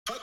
What's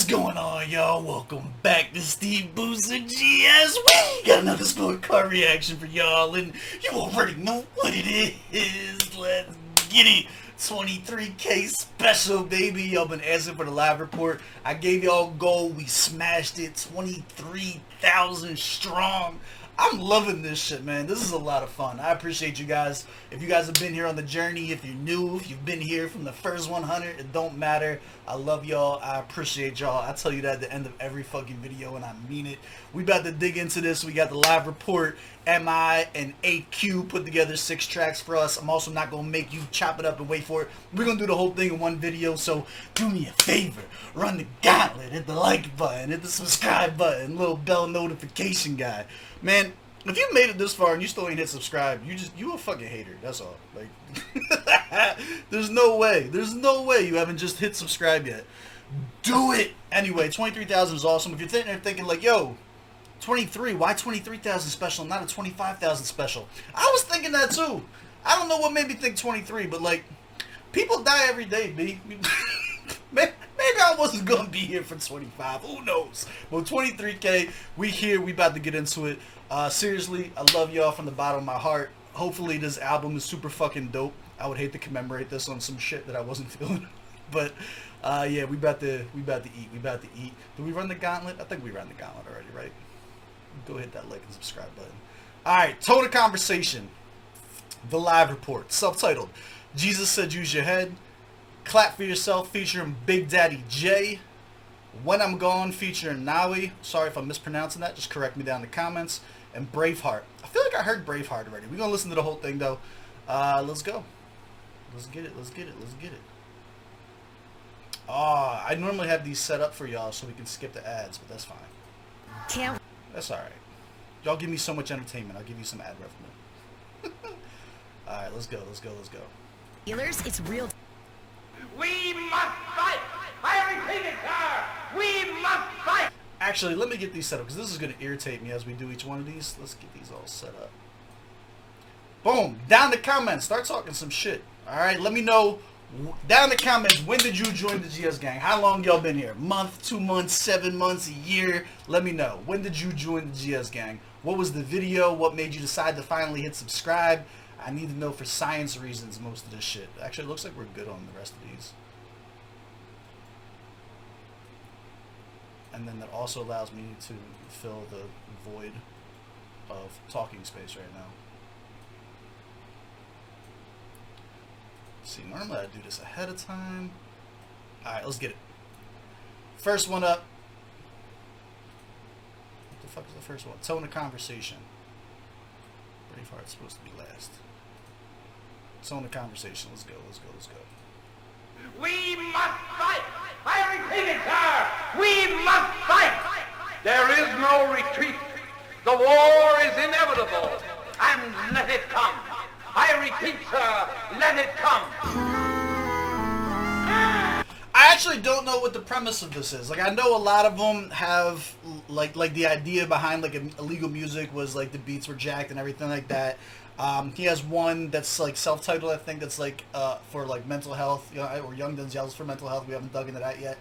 going on, y'all? Welcome back to SteveBussaGS. We got another scorecard reaction for y'all, and you already know what it is. Let's get it. 23K special, baby. Y'all been asking for the live report. I gave y'all a goal. We smashed it. 23,000 strong. I'm loving this shit, man. This is a lot of fun. I appreciate you guys. If you guys have been here on the journey, if you're new, if you've been here from the first 100, it don't matter. I love y'all. I appreciate y'all. I tell you that at the end of every fucking video, and I mean it. We about to dig into this. We got the live report. MI and AQ put together 6 tracks for us. I'm also not going to make you chop it up and wait for it. We're going to do the whole thing in one video, so do me a favor. Run the gauntlet, hit the like button, hit the subscribe button, little bell notification guy. Man, if you made it this far and you still ain't hit subscribe, you a fucking hater. That's all. Like, there's no way you haven't just hit subscribe yet. Do it anyway. 23,000 is awesome. If you're sitting there thinking like, yo, 23, why 23,000 special, not a 25,000 special? I was thinking that too. I don't know what made me think 23, but like, people die every day, B. Maybe I wasn't gonna be here for 25. Who knows? Well, 23K, we here. We about to get into it. Seriously, I love y'all from the bottom of my heart. Hopefully, this album is super fucking dope. I would hate to commemorate this on some shit that I wasn't feeling, but yeah, we about to eat. We about to eat. Did we run the gauntlet? I think we ran the gauntlet already, right? Go hit that like and subscribe button. All right, tone of conversation. The live report, self-titled. Jesus said, "Use your head." Clap for Yourself featuring Big Daddy J. When I'm Gone featuring Nawi. Sorry if I'm mispronouncing that. Just correct me down in the comments. And Braveheart. I feel like I heard Braveheart already. We're going to listen to the whole thing, though. Let's go. Let's get it. Let's get it. Let's get it. I normally have these set up for y'all so we can skip the ads, but that's fine. That's all right. Y'all give me so much entertainment. I'll give you some ad revenue. All right, let's go. Let's go. Let's go. Dealers, it's real. We must fight! I repeat it, sir! We must fight! Actually, let me get these set up, because this is going to irritate me as we do each one of these. Let's get these all set up. Boom! Down in the comments, start talking some shit. Alright, let me know, down in the comments, when did you join the GS gang? How long y'all been here? Month, 2 months, 7 months, a year? Let me know. When did you join the GS gang? What was the video? What made you decide to finally hit subscribe? I need to know for science reasons most of this shit. Actually, it looks like we're good on the rest of these. And then that also allows me to fill the void of talking space right now. See, normally I do this ahead of time. Alright, let's get it. First one up. What the fuck is the first one? Tone of conversation. Braveheart's supposed to be last. Tone of conversation. Let's go, let's go, let's go. We must fight! I repeat it, sir! We must fight! There is no retreat. The war is inevitable. And let it come. I repeat, sir, let it come. I actually don't know what the premise of this is. Like, I know a lot of them have, like the idea behind, like, illegal music was, like, the beats were jacked and everything like that. He has one that's, like, self-titled, I think, that's, like, for, like, mental health, you know, or Young Denzel's for mental health. We haven't dug into that yet.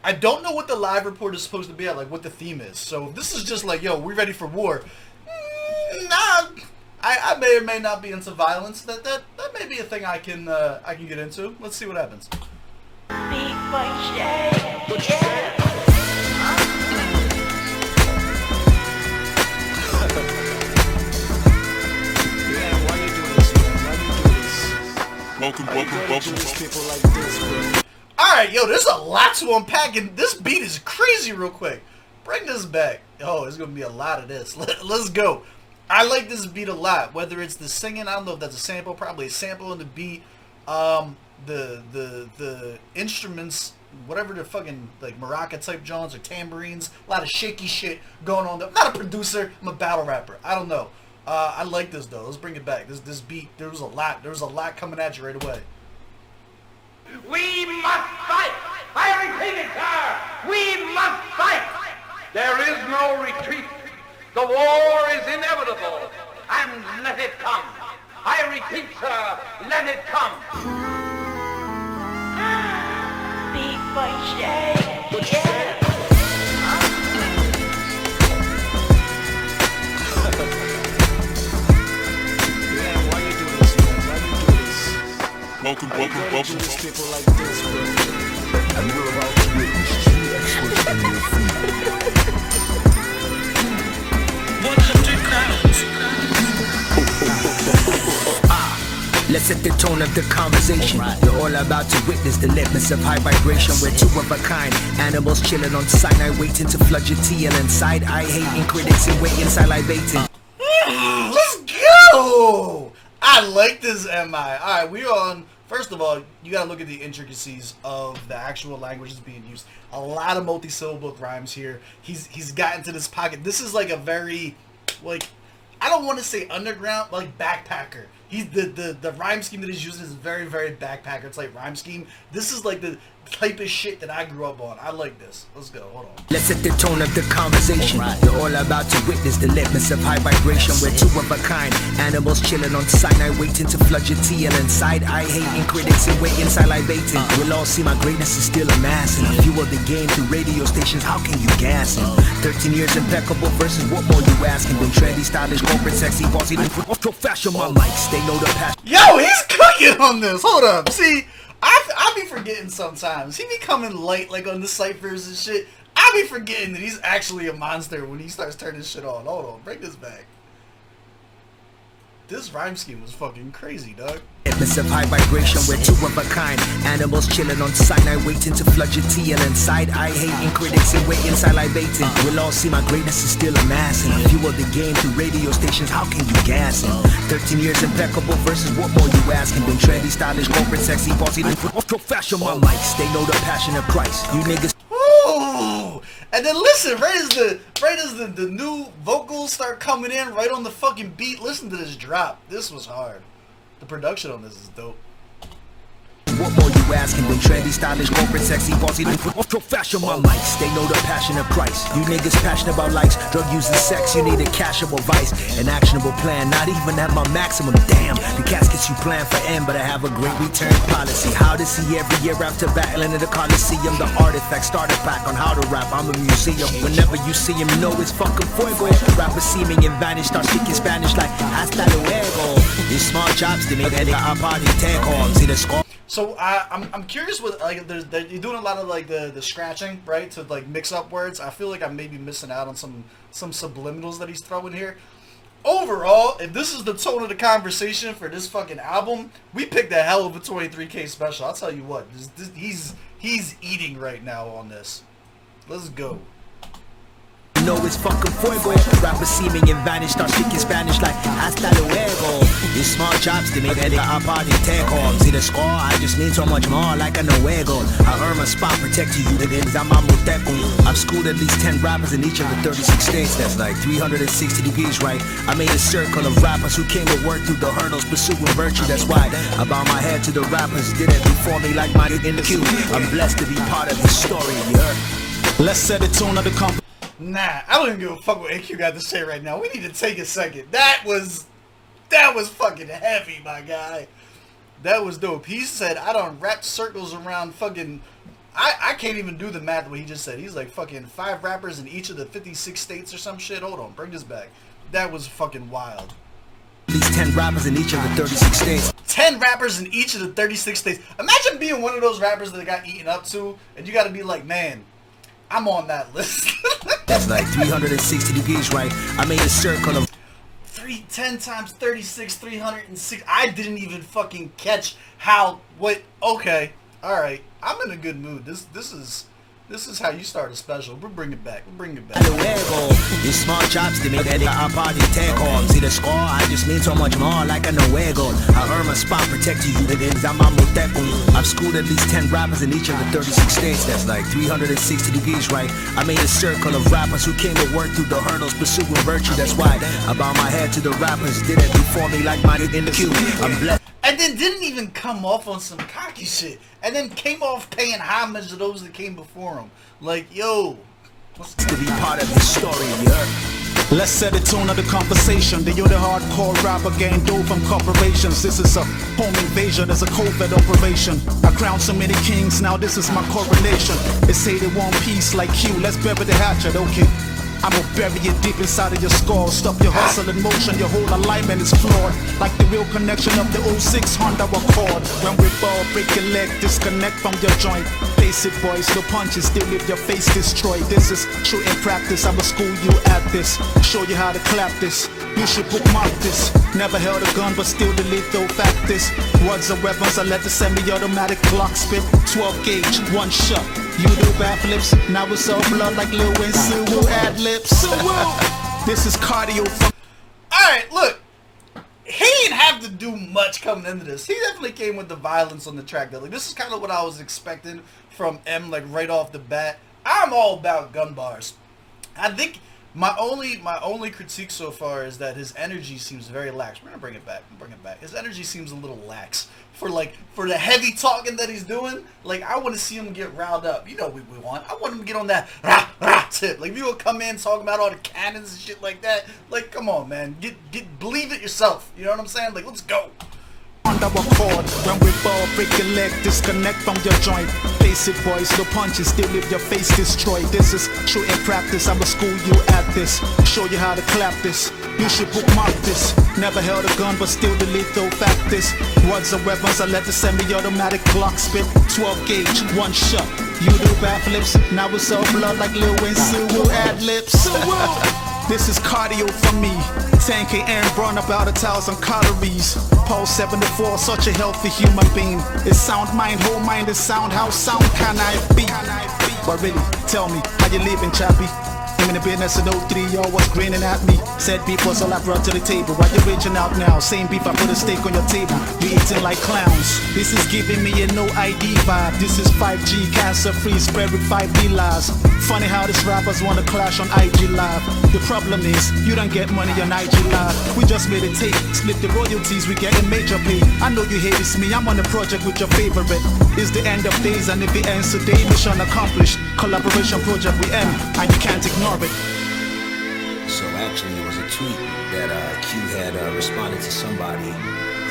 I don't know what the live report is supposed to be at, like, what the theme is. So, if this is just like, yo, we're ready for war, nah, I may or may not be into violence. That may be a thing I can get into. Let's see what happens. Welcome. Alright, yo, there's a lot to unpack, and this beat is crazy real quick. Bring this back. Oh, there's going to be a lot of this. Let's go. I like this beat a lot. Whether it's the singing, I don't know if that's a sample, probably a sample in the beat. The instruments, whatever the fucking, like, maraca type Johns or tambourines, a lot of shaky shit going on there. I'm not a producer, I'm a battle rapper. I don't know. I like this though. Let's bring it back. This beat, there was a lot coming at you right away. We must fight! I repeat it, sir! We must fight! There is no retreat. The war is inevitable, and let it come. I repeat, sir, let it come. SteveBussaGS. Welcome. People like this, bro. And we're about to witness true excellence in your food. 100 crowns. Let's set the tone of the conversation. You're all about to witness the litmus of high vibration. We're two of a kind. Animals chilling on Sinai, waiting to flood your TL inside. I hating critics and waiting salivating. Let's go! I like this MI. Alright, we on. First of all, you gotta look at the intricacies of the actual languages being used. A lot of multi-syllable rhymes here. He's gotten to this pocket. This is like a very, like, I don't want to say underground, but like backpacker. He's the rhyme scheme that he's using is very, very backpacker. It's like rhyme scheme. This is like the type of shit that I grew up on. I like this. Let's go. Hold on. Let's set the tone of the conversation. You're all about to witness the litmus of high vibration. We're two of a kind. Animals chilling on Sinai, waiting to flood your TL inside. I hating critics and waiting salivating. We'll all see my greatness is still amassing. I fuel the game through radio stations. How can you gas him? 13 years impeccable versus what more you asking? Been trendy, stylish, corporate, sexy, bossy, off your fashion. My mics, they know the passion. Yo, he's cooking on this. Hold up. See, I be forgetting sometimes. He be coming light like on the ciphers and shit. I be forgetting that he's actually a monster when he starts turning shit on. Hold on, bring this back. This rhyme scheme was fucking crazy, dog. Litmus of high vibration, we're two of a kind. Animals chilling on Sinai, waiting to flood your TL inside. I hating critics and waiting salivating. We'll all see my greatness is still amassing. I fuel the game through radio stations. How can you gas him? 13 years impeccable versus what more you asking? Been trendy, stylish, corporate, sexy, bossy, off your fashion. My mics, they know the passion of Christ. You niggas. Ooh. And then listen, right as the new vocals start coming in right on the fucking beat, listen to this drop. This was hard. The production on this is dope. What more you asking? Been trendy, stylish, corporate, sexy, bossy, off your fashion. My mics, they know the passion of Christ. You niggas passionate about likes, drug use and sex. You need a cashable vice, an actionable plan. Not even at my maximum. Damn, the caskets you plan for end, but I have a great return policy. How to see every year after battling in the Coliseum. The artifact starter pack on how to rap. I'm a museum. Whenever you see him, know it's fucking fuego. Rappers see me and vanish, start speaking Spanish like hasta luego. These small chops, they make a party take home. See the score. So I'm curious with like you're doing a lot of like the scratching, right, to like mix up words. I feel like I may be missing out on some subliminals that he's throwing here. Overall, if this is the tone of the conversation for this fucking album, we picked a hell of a 23K special. I'll tell you what, he's eating right now on this. Let's go. Know it's fucking fuego. Rappers see me and vanish, start speaking Spanish like hasta luego. These small chops, they make a party take home. See the score, I just need so much more like a Nuego. I earn my spot, protecting you, the names I'm Amuteco. I've schooled at least 10 rappers in each of the 36 states. That's like 360 degrees, right? I made a circle of rappers who came to work through the hurdles, pursuing virtue. That's why I bow my head to the rappers, did it before me like my in the queue. I'm blessed to be part of the story, yeah. Let's set the tone of the conversation. Nah, I don't even give a fuck what AQ got to say right now. We need to take a second. That was fucking heavy, my guy. That was dope. He said, I don't wrap circles around fucking... I can't even do the math what he just said. He's like fucking 5 rappers in each of the 56 states or some shit. Hold on, bring this back. That was fucking wild. At least 10 rappers in each of the 36 states. 10 rappers in each of the 36 states. Imagine being one of those rappers that got eaten up to, and you gotta be like, man, I'm on that list. That's like 360 degrees, right? I made a circle of 10 times 36, 306. I didn't even fucking catch how, what, okay. Alright, I'm in a good mood. This is how you start a special. We'll bring it back. We'll bring it back. These small chops, they make a party take home. See the score, I just need so much more like a Nuego. I earn my spot, protecting you, the names I'm Amuteco. I've schooled at least 10 rappers in each of the 36 states. That's like 360 degrees, right? I made a circle of rappers who came to work through the hurdles, pursuing virtue. That's why I bow my head to the rappers, did it before me like my in the queue. I'm blessed. And then didn't even come off on some cocky shit. And then came off paying homage to those that came before him. Like, yo. To be part of his story, yeah. Let's set the tone of the conversation. The other hardcore rapper gained dough from corporations. This is a home invasion, it's a COVID operation. I crowned so many kings, now this is my coronation. They say they want peace like Q, let's bury the hatchet, okay. I'ma bury it deep inside of your skull. Stop your hustle in motion, your whole alignment is flawed. Like the real connection of the 06 Honda Accord. When we ball, break your leg, disconnect from your joint. Face it boys, no punches, still leave your face destroyed. This is true in practice, I'ma school you at this. Show you how to clap this, you should bookmark this. Never held a gun but still the lethal fact this. Words are weapons, I let the semi-automatic Glock spit. 12 gauge, one shot. You do backflips, now it's all blood like Lil Wayne Suwu ad-libs. This is cardio from... Alright, look. He didn't have to do much coming into this. He definitely came with the violence on the track. Though. Like, this is kind of what I was expecting from M, like right off the bat. I'm all about gun bars. I think my only critique so far is that his energy seems very lax. We're gonna bring it back. His energy seems a little lax for the heavy talking that he's doing. Like, I want to see him get riled up. You know what we want. I want him to get on that rah rah tip. Like, if you will come in talking about all the cannons and shit like that. Like, come on, man. Believe it yourself. You know what I'm saying? Like, let's go. Honda Accord. When we ball, break your leg, disconnect from your joint. Face it boys, no punches, still leave your face destroyed. This is true in practice, I'ma school you at this. Show you how to clap this, you should bookmark this. Never held a gun but still the lethal fact this. Words are weapons, I let the semi-automatic Glock spit. 12 gauge, one shot. You do backflips, now it's all blood like Lil Wayne Suwu ad-libs. This is cardio for me. 10K and burn about 1,000 calories. Pulse 74, such a healthy human being. It's sound mind, whole mind is sound. How sound can I be? But really, tell me, how you living, chappy? I'm in the business in 03, y'all was grinning at me. Said beef was all I brought to the table. Why you reaching out now? Same beef, I put a steak on your table. You eating like clowns. This is giving me a no ID vibe. This is 5G, cancer free, spread with 5D lies. Funny how these rappers wanna clash on IG Live. The problem is, you don't get money on IG Live. We just made a tape, split the royalties, we getting major pay. I know you hate it's me, I'm on a project with your favorite. It's the end of days and if it ends today, mission accomplished. Collaboration project we end, and you can't ignore it. So actually it was a tweet that Q had responded to somebody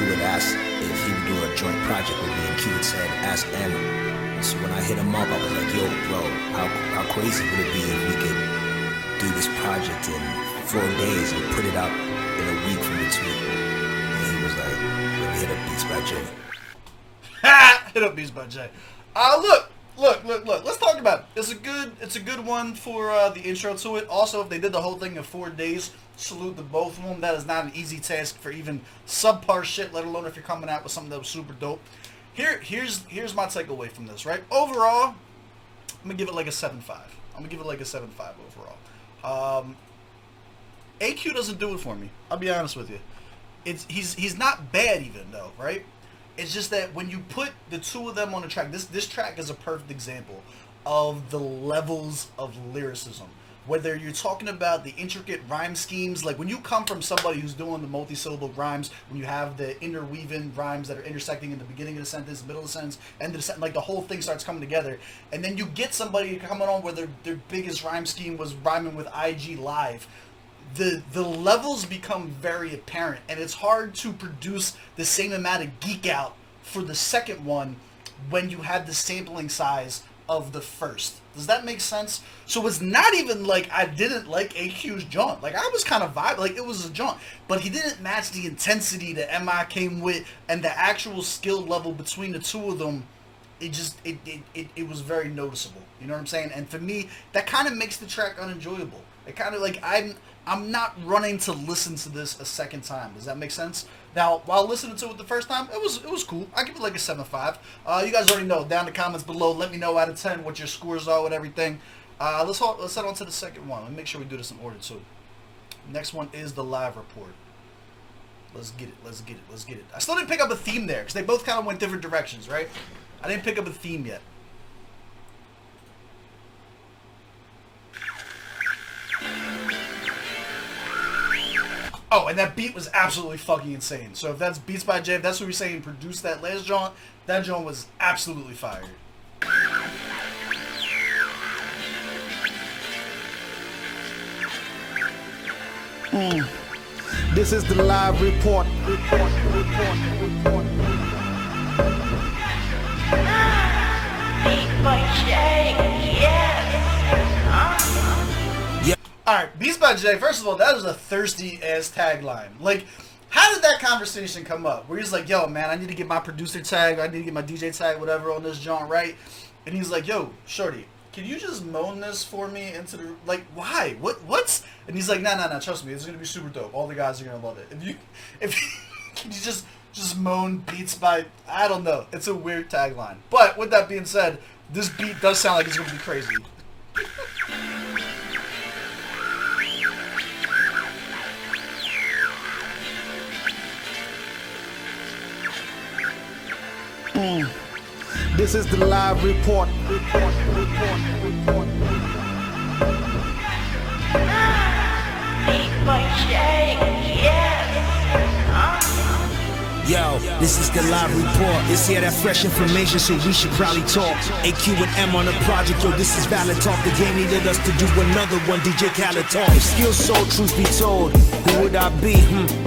who had asked if he would do a joint project with me, and Q had said, ask M. And so when I hit him up, I was like, yo, bro, how crazy would it be if we could do this project in 4 days and put it out in a week from the tweet? And he was like, let me hit up Beats by J. Ha! Hit up Beats by J. Look. Let's talk about it. It's a good one for the intro to it. Also, if they did the whole thing in 4 days, salute to both of them. That is not an easy task for even subpar shit, let alone if you're coming out with something that was super dope. Here's my takeaway from this, right? Overall, I'm gonna give it like a 7.5. Overall. AQ doesn't do it for me. I'll be honest with you. He's not bad even though, right? It's just that when you put the two of them on the track, this track is a perfect example of the levels of lyricism. Whether you're talking about the intricate rhyme schemes, like when you come from somebody who's doing the multi-syllable rhymes, when you have the interweaving rhymes that are intersecting in the beginning of the sentence, middle of the sentence, end of the sentence, like the whole thing starts coming together, and then you get somebody coming on where their biggest rhyme scheme was rhyming with IG Live. The levels become very apparent, and it's hard to produce the same amount of geek out for the second one when you have the sampling size of the first. Does that make sense? So it's not even like I didn't like AQ's jaunt. Like, I was kind of vibe, like it was a jaunt, but he didn't match the intensity that MI came with and the actual skill level between the two of them. It was very noticeable. You know what I'm saying? And for me, that kind of makes the track unenjoyable. It kind of like I'm not running to listen to this a second time. Does that make sense? Now, while listening to it the first time, it was cool. I give it like a 7.5. You guys already know. Down in the comments below, let me know out of 10 what your scores are with everything. Let's head on to the second one. Let me make sure we do this in order too. Next one is the live report. Let's get it. I still didn't pick up a theme there because they both kind of went different directions, right? I didn't pick up a theme yet. Oh, and that beat was absolutely fucking insane. So if that's Beats by J, if that's what we're saying produced that last jaunt, that jaunt was absolutely fired. This is the live report. Alright, Beats by J, first of all, that was a thirsty ass tagline. Like, how did that conversation come up? Where he's like, yo, man, I need to get my producer tag, I need to get my DJ tag, whatever, on this joint, right? And he's like, yo, shorty, can you just moan this for me into the, like, why? What's? And he's like, nah, trust me, it's gonna be super dope. All the guys are gonna love it. Can you just moan Beats by, I don't know. It's a weird tagline. But, with that being said, this beat does sound like it's gonna be crazy. This is the live report. Yo, this is the live report. It's here that fresh information, so we should probably talk. AQ and M on the project, yo, this is valid talk. The game needed us to do another one, DJ Khaled talk. If skills sold, truth be told, who would I be?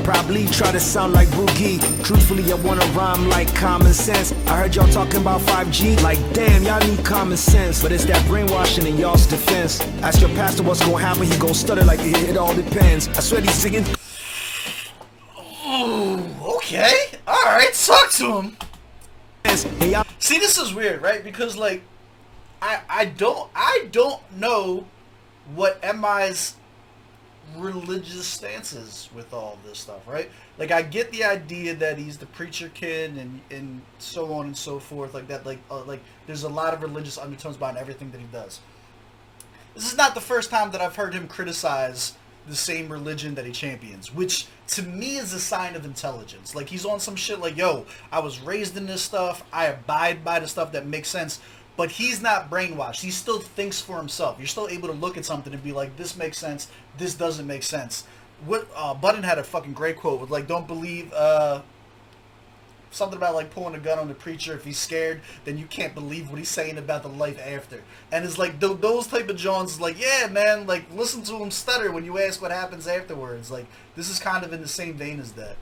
Probably try to sound like Boogie. Truthfully, I wanna rhyme like common sense. I heard y'all talking about 5G, like damn, y'all need common sense. But it's that brainwashing in y'all's defense. Ask your pastor what's gonna happen, he gon' stutter like it all depends. I swear he's singing. Okay, alright, talk to him. See, this is weird, right? Because, like, I don't know what MI's religious stance is with all of this stuff, right? Like, I get the idea that he's the preacher kid and so on and so forth, like that, like there's a lot of religious undertones behind everything that he does. This is not the first time that I've heard him criticize the same religion that he champions, which to me is a sign of intelligence. Like, he's on some shit like, yo, I was raised in this stuff, I abide by the stuff that makes sense, but he's not brainwashed. He still thinks for himself. You're still able to look at something and be like, this makes sense, this doesn't make sense. What Button had a fucking great quote with, like, don't believe something about, like, pulling a gun on the preacher. If he's scared, then you can't believe what he's saying about the life after. And it's like, those type of Johns, like, yeah, man, like, listen to him stutter when you ask what happens afterwards. Like, this is kind of in the same vein as that.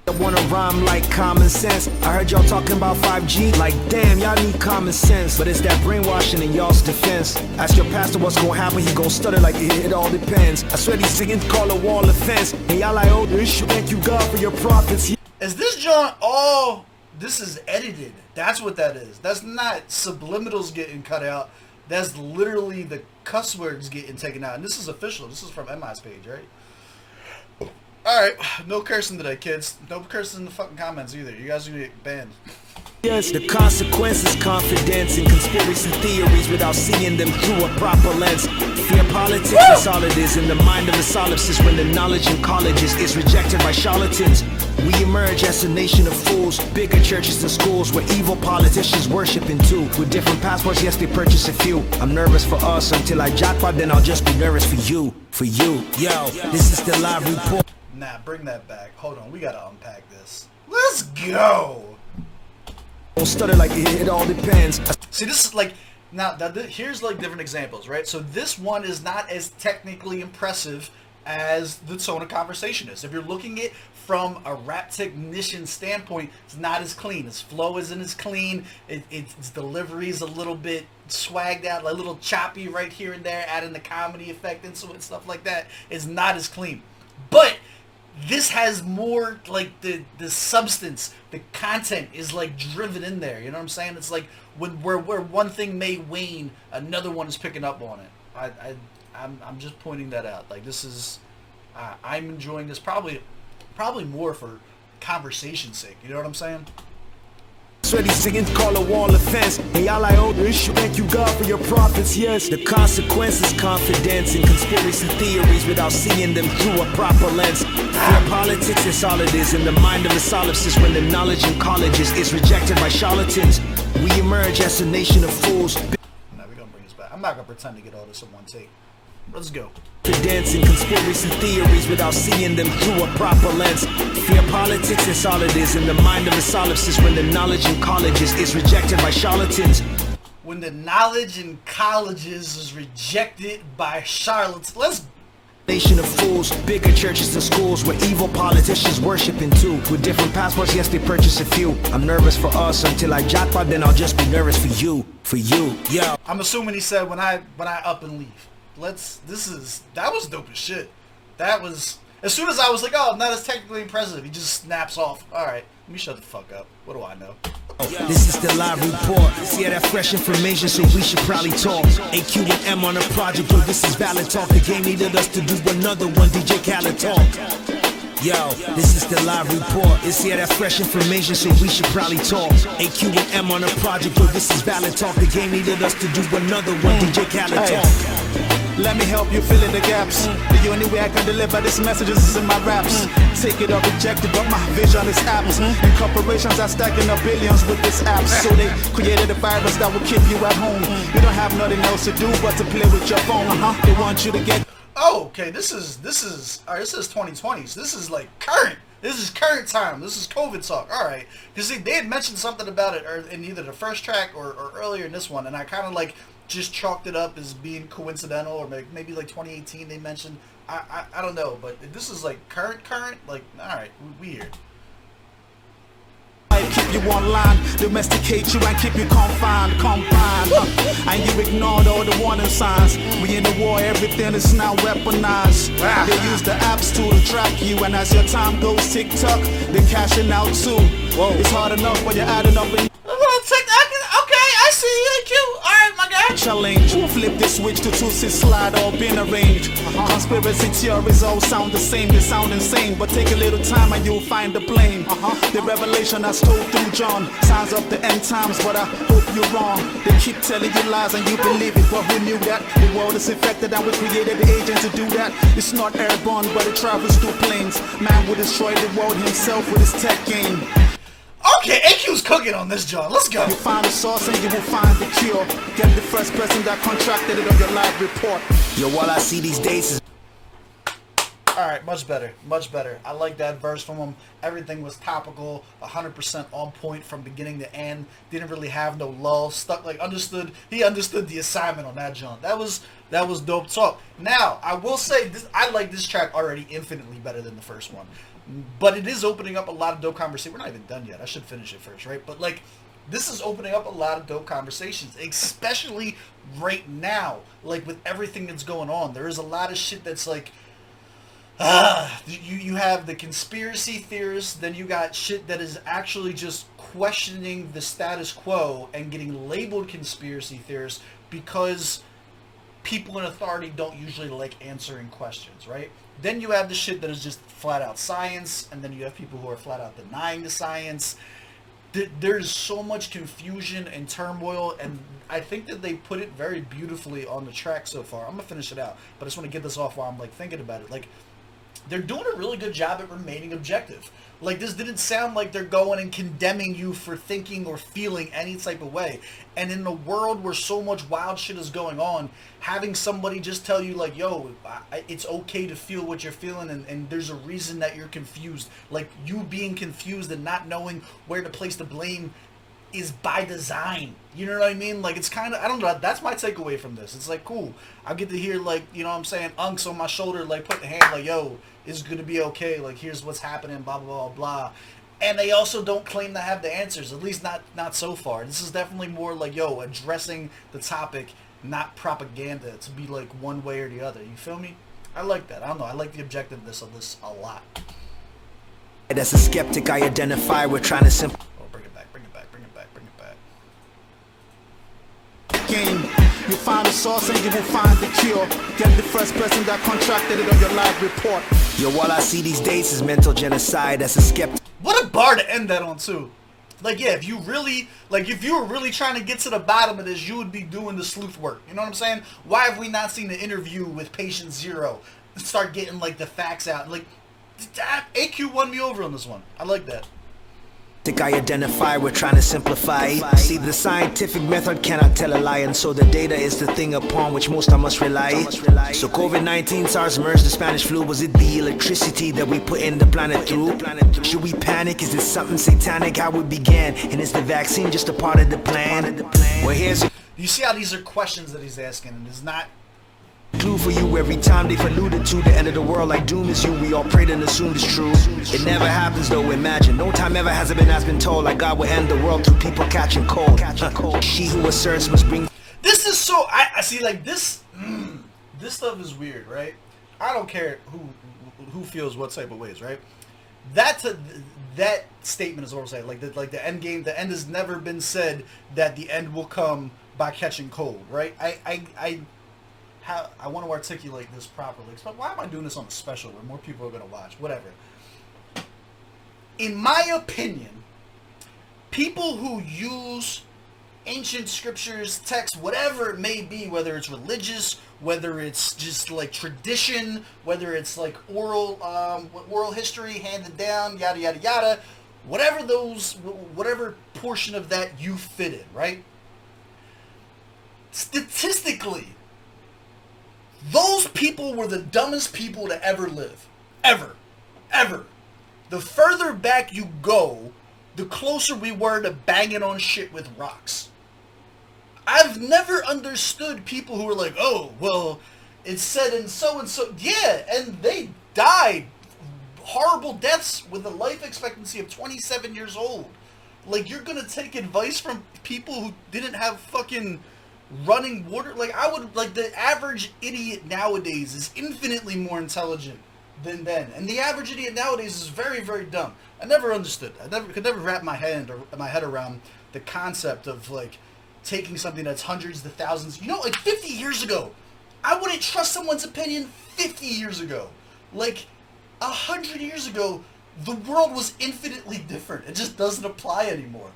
I wanna rhyme like common sense. I heard y'all talking about 5G, like damn, y'all need common sense. But it's that brainwashing in y'all's defense. Ask your pastor what's gonna happen, he gon' stutter like it all depends. I swear these singing call a wall of fence. And y'all like, oh, this shit, thank you God for your prophets. Is this John? Oh, this is edited. That's what that is. That's not subliminals getting cut out. That's literally the cuss words getting taken out. And this is official. This is from MI's page, right? Alright, no cursing today, kids. No cursing in the fucking comments either. You guys are gonna get banned. Yes, the consequences, confidence, and conspiracy theories without seeing them through a proper lens. Fear politics, that's all it is in the mind of a solipsist when the knowledge in colleges is rejected by charlatans. We emerge as a nation of fools, bigger churches and schools where evil politicians worshiping too. With different passports, yes, they purchase a few. I'm nervous for us until I jackpot, then I'll just be nervous for you. For you. Yo, this is the live report. Nah, bring that back. Hold on, we gotta unpack this. Let's go! Don't stutter like it all depends. See, this is like, now here's like different examples, right? So this one is not as technically impressive as the tone of conversation is. If you're looking at from a rap technician standpoint, it's not as clean. Its flow isn't as clean. Its delivery is a little bit swagged out, like a little choppy right here and there, adding the comedy effect into it, stuff like that. It's not as clean. But this has more, like, the substance, the content is, like, driven in there, you know what I'm saying? It's like, where one thing may wane, another one is picking up on it. I'm just pointing that out. Like, this is, I'm enjoying this probably more for conversation's sake, you know what I'm saying? Sweaty singing, call a wall of fence. And y'all like, oh, this shit, thank you God for your prophets, yes. The consequences, confidence, and conspiracy theories without seeing them through a proper lens. Fear politics, that's all it is in the mind of a solipsist when the knowledge in colleges is rejected by charlatans. We emerge as a nation of fools. Now we're gonna bring this back. I'm not gonna pretend to get all this in one take. Let's go. Confidence and conspiracy theories without seeing them through a proper lens. Fear politics, that's all it is in the mind of a solipsist when the knowledge in colleges is rejected by charlatans. When the knowledge in colleges is rejected by charlatans. Nation of fools, bigger churches and schools where evil politicians worshiping too. With different passports, yes, they purchase a few. I'm nervous for us until I jackpot, then I'll just be nervous for you. For you, yo. I'm assuming he said when I up and leave. That was dope as shit. That was, as soon as I was like, oh, now that's technically impressive, he just snaps off. Alright, let me shut the fuck up. What do I know? This is the live report. See that fresh information, so we should probably talk. AQ and M on a project, yo, this is valid talk. The game needed us to do another one, DJ Khaled talk. Yo, this is the live report. See that fresh information, so we should probably talk. AQ and M on a project, yo, this is valid talk. The game needed us to do another one, DJ Khaled talk. Let me help you fill in the gaps. The only way I can deliver this message is in my raps. Take it or reject it, but my vision is apps. And corporations are stacking up billions with this app. So they created a virus that will keep you at home. You don't have nothing else to do but to play with your phone. They want you to get. Oh, okay. This is alright. This is 2020. So this is like current. This is current time. This is COVID talk. All right. Because they had mentioned something about it in either the first track or earlier in this one, and I kind of like just chalked it up as being coincidental, or maybe like 2018 they mentioned. I don't know, but this is like current. Like, all right, weird. Keep you online, domesticate you and keep you confined. And you ignored all the warning signs. We in the war, everything is now weaponized. They use the apps to track you, and as your time goes tick-tock, they're cashing out too. It's hard enough when you're adding up in Okay, I see you, cute. Alright, my guy. challenge. Flip the switch to 2-6 slide all been arranged. Conspiracy theories all sound the same, they sound insane, but take a little time and you'll find the blame. The revelation has told through John, signs of the end times, but I hope you're wrong. They keep telling you lies and you believe it, but who knew that the world is infected and we created the agent to do that? It's not airborne, but it travels through planes. Man will destroy the world himself with his tech game. Okay, AQ's cooking on this, John. Let's go. You find the source and you will find the cure. Get the first person that contracted it on your live report. Yo, all I see these days is Alright, much better. Much better. I like that verse from him. Everything was topical, 100% on point from beginning to end. Didn't really have no lull. Stuck, like, understood. He understood the assignment on that, John. That was dope talk. Now, I will say, this. I like this track already infinitely better than the first one. But it is opening up a lot of dope conversation. We're not even done yet. I should finish it first, right? But, like, this is opening up a lot of dope conversations, especially right now, like, with everything that's going on. There is a lot of shit that's, like, you have the conspiracy theorists, then you got shit that is actually just questioning the status quo and getting labeled conspiracy theorists because people in authority don't usually like answering questions, right? Then you have the shit that is just flat out science, and then you have people who are flat out denying the science. There's so much confusion and turmoil, and I think that they put it very beautifully on the track so far. I'm gonna finish it out, but I just want to get this off while I'm like thinking about it. Like, they're doing a really good job at remaining objective. Like, this didn't sound like they're going and condemning you for thinking or feeling any type of way. And in a world where so much wild shit is going on, having somebody just tell you, like, yo, it's okay to feel what you're feeling, and there's a reason that you're confused. Like, you being confused and not knowing where to place the blame is by design. You know what I mean? Like, it's kind of, I don't know, that's my takeaway from this. It's like, cool. I get to hear, like, you know what I'm saying, unks on my shoulder, like, put the hand, like, yo, it's gonna be okay, like, here's what's happening, blah, blah, blah, blah. And they also don't claim to have the answers, at least not so far. This is definitely more like, yo, addressing the topic, not propaganda, to be, like, one way or the other. You feel me? I like that. I don't know. I like the objectiveness of this a lot. as a skeptic I identify with trying to simplify. Game. You find the source and you will find the cure. Get the first person that contracted it on your live report. Yo, all I see these days is mental genocide as a skeptic. What a bar to end that on, too. Like, yeah, if you really, like, if you were really trying to get to the bottom of this, you would be doing the sleuth work. You know what I'm saying? Why have we not seen the interview with patient zero? Start getting, like, the facts out. Like, AQ won me over on this one. I like that. I identify, we're trying to simplify. See, the scientific method cannot tell a lie, and so the data is the thing upon which most I must rely. So COVID-19, SARS, MERS, the Spanish flu, was it the electricity that we put in the planet through? Should we panic? Is this something satanic? How it began? And is the vaccine just a part of the plan? Well, here's you see how these are questions that he's asking, and it's not Clue for you every time they've alluded to the end of the world like doom is you. We all prayed and assumed it's true. It never happens though, imagine. No time ever has it been as been told like God will end the world through people catching cold. She who asserts must bring. This is so I see like this. This stuff is weird, right? I don't care who feels what type of ways, right? That statement is what I'm saying. Like the end game, the end has never been said that the end will come by catching cold, right? I want to articulate this properly. But why am I doing this on a special where more people are going to watch? Whatever. In my opinion, people who use ancient scriptures, texts, whatever it may be, whether it's religious, whether it's just like tradition, whether it's like oral history handed down, yada yada yada, whatever portion of that you fit in, right? Statistically, those people were the dumbest people to ever live. Ever. The further back you go, the closer we were to banging on shit with rocks. I've never understood people who are like, oh, well, it's said in so-and-so. Yeah, and they died horrible deaths with a life expectancy of 27 years old. Like, you're going to take advice from people who didn't have fucking running water? Like, the average idiot nowadays is infinitely more intelligent than then. And the average idiot nowadays is very, very dumb. I never understood. Could never wrap my head around the concept of, like, taking something that's hundreds to thousands. You know, like 50 years ago, I wouldn't trust someone's opinion 50 years ago. Like 100 years ago, the world was infinitely different. It just doesn't apply anymore.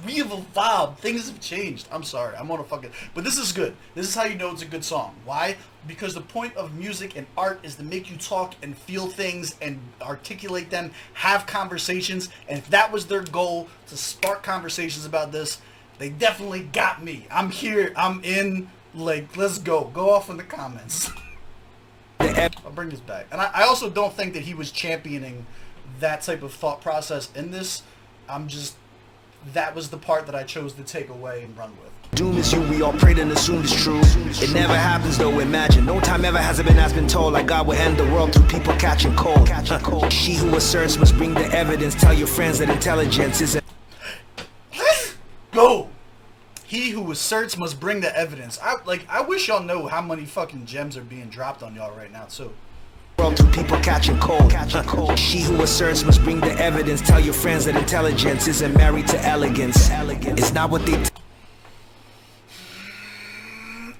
We have evolved. Things have changed. I'm sorry. I'm on a fucking... But this is good. This is how you know it's a good song. Why? Because the point of music and art is to make you talk and feel things and articulate them, have conversations. And if that was their goal, to spark conversations about this, they definitely got me. I'm here. I'm in. Like, let's go. Go off in the comments. I'll bring this back. And I also don't think that he was championing that type of thought process in this. That was the part that I chose to take away and run with. Doom is you, we all prayed and assumed it's true. It never happens though, imagine. No time ever has it been as been told like God will end the world through people catching cold. She who asserts must bring the evidence. Tell your friends that intelligence isn't... Go! He who asserts must bring the evidence. I wish y'all know how many fucking gems are being dropped on y'all right now too. To people catching cold. She who asserts must bring the evidence. Tell your friends that intelligence isn't married to elegance. It's not what they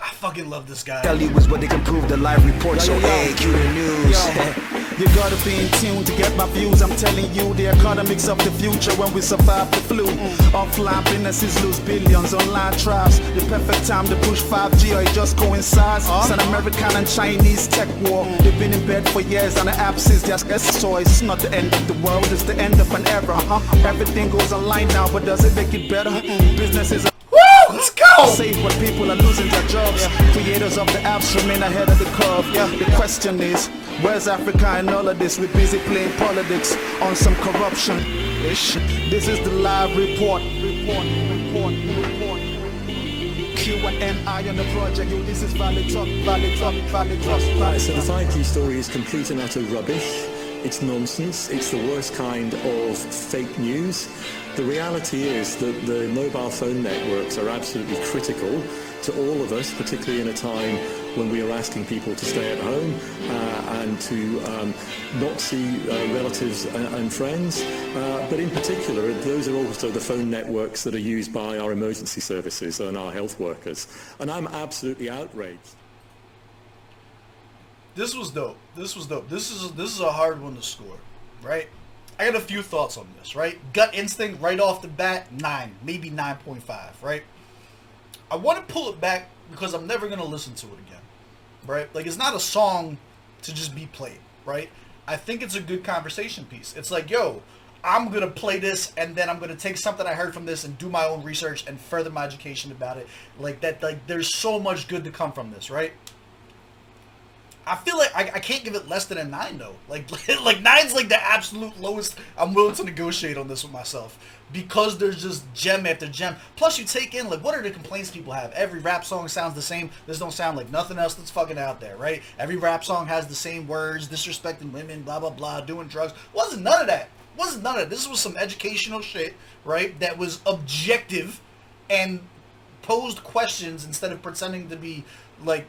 I fucking love this guy. tell you is what they can prove. The live report, so hey, cue the news. You gotta be in tune to get my views. I'm telling you, the economics of the future when we survive the flu. Offline businesses lose billions, online tribes. The perfect time to push 5G or it just coincides. It's an American and Chinese tech war. They've been in bed for years and the apps is just so it's not the end of the world, it's the end of an era. Everything goes online now, but does it make it better? Businesses are let's go! safe, but people are losing their jobs. Creators of the apps remain ahead of the curve. The question is, where's Africa in all of this? We're busy playing politics on some corruption. This is the live report. Q&NI on the project. Yo, this is Valid Talk. Right, so the 5G story is complete and utter rubbish. It's nonsense. It's the worst kind of fake news. The reality is that the mobile phone networks are absolutely critical to all of us, particularly in a time when we are asking people to stay at home and to not see relatives and friends. But in particular, those are also the phone networks that are used by our emergency services and our health workers. And I'm absolutely outraged. This was dope. This is a hard one to score, right? I got a few thoughts on this, right? Gut instinct right off the bat, 9, maybe 9.5, right? I want to pull it back because I'm never going to listen to it again, right? Like, it's not a song to just be played, right? I think it's a good conversation piece. It's like, yo, I'm going to play this and then I'm going to take something I heard from this and do my own research and further my education about it. Like, there's so much good to come from this, right? I feel like I can't give it less than a 9 though. Like 9's like the absolute lowest I'm willing to negotiate on this with myself, because there's just gem after gem. Plus you take in like, what are the complaints people have? Every rap song sounds the same. This don't sound like nothing else that's fucking out there, right? Every rap song has the same words, disrespecting women, blah blah blah, doing drugs. Wasn't none of that. This was some educational shit, right? That was objective and posed questions instead of pretending to be like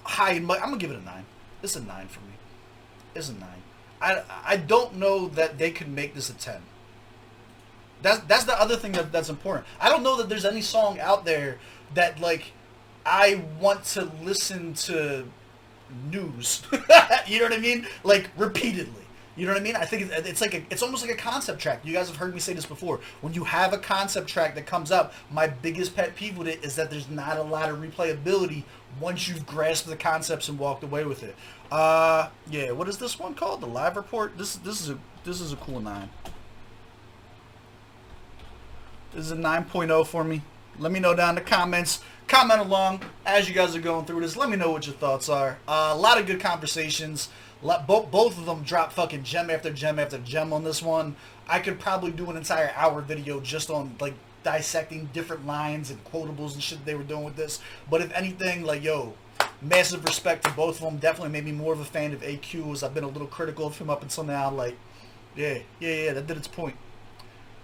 high. I'm gonna give it a 9. It's a 9 for me. It's a 9. I don't know that they could make this a 10. That's the other thing that's important. I don't know that there's any song out there that like I want to listen to news. You know what I mean? Like repeatedly. You know what I mean? I think it's almost like a concept track. You guys have heard me say this before. When you have a concept track that comes up, my biggest pet peeve with it is that there's not a lot of replayability once you've grasped the concepts and walked away with it. Yeah. What is this one called? The Live Report. This is a cool 9. This is a 9.0 for me. Let me know down in the comments. Comment along as you guys are going through this. Let me know what your thoughts are. A lot of good conversations. Both of them drop fucking gem after gem after gem on this one. I could probably do an entire hour video just on like dissecting different lines and quotables and shit they were doing with this. But if anything, like, yo, massive respect to both of them. Definitely made me more of a fan of AQ, as I've been a little critical of him up until now. Like, yeah, that did its point.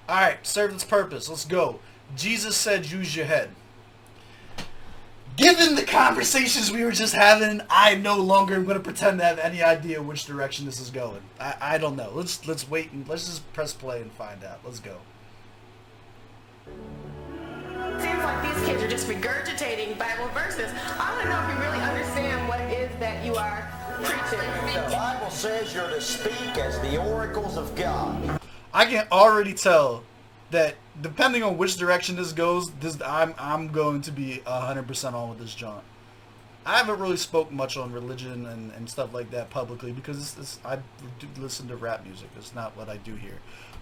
Alright, served its purpose. Let's go. Jesus said, use your head. Given the conversations we were just having, I no longer am going to pretend to have any idea which direction this is going. I don't know. Let's wait and let's just press play and find out. Let's go. Seems like these kids are just regurgitating Bible verses. I want to know if you really understand what it is that you are preaching. The Bible says you're to speak as the oracles of God. I can already tell that depending on which direction this goes, I'm going to be 100% on with this John. I haven't really spoke much on religion and stuff like that publicly because I do listen to rap music. It's not what I do here.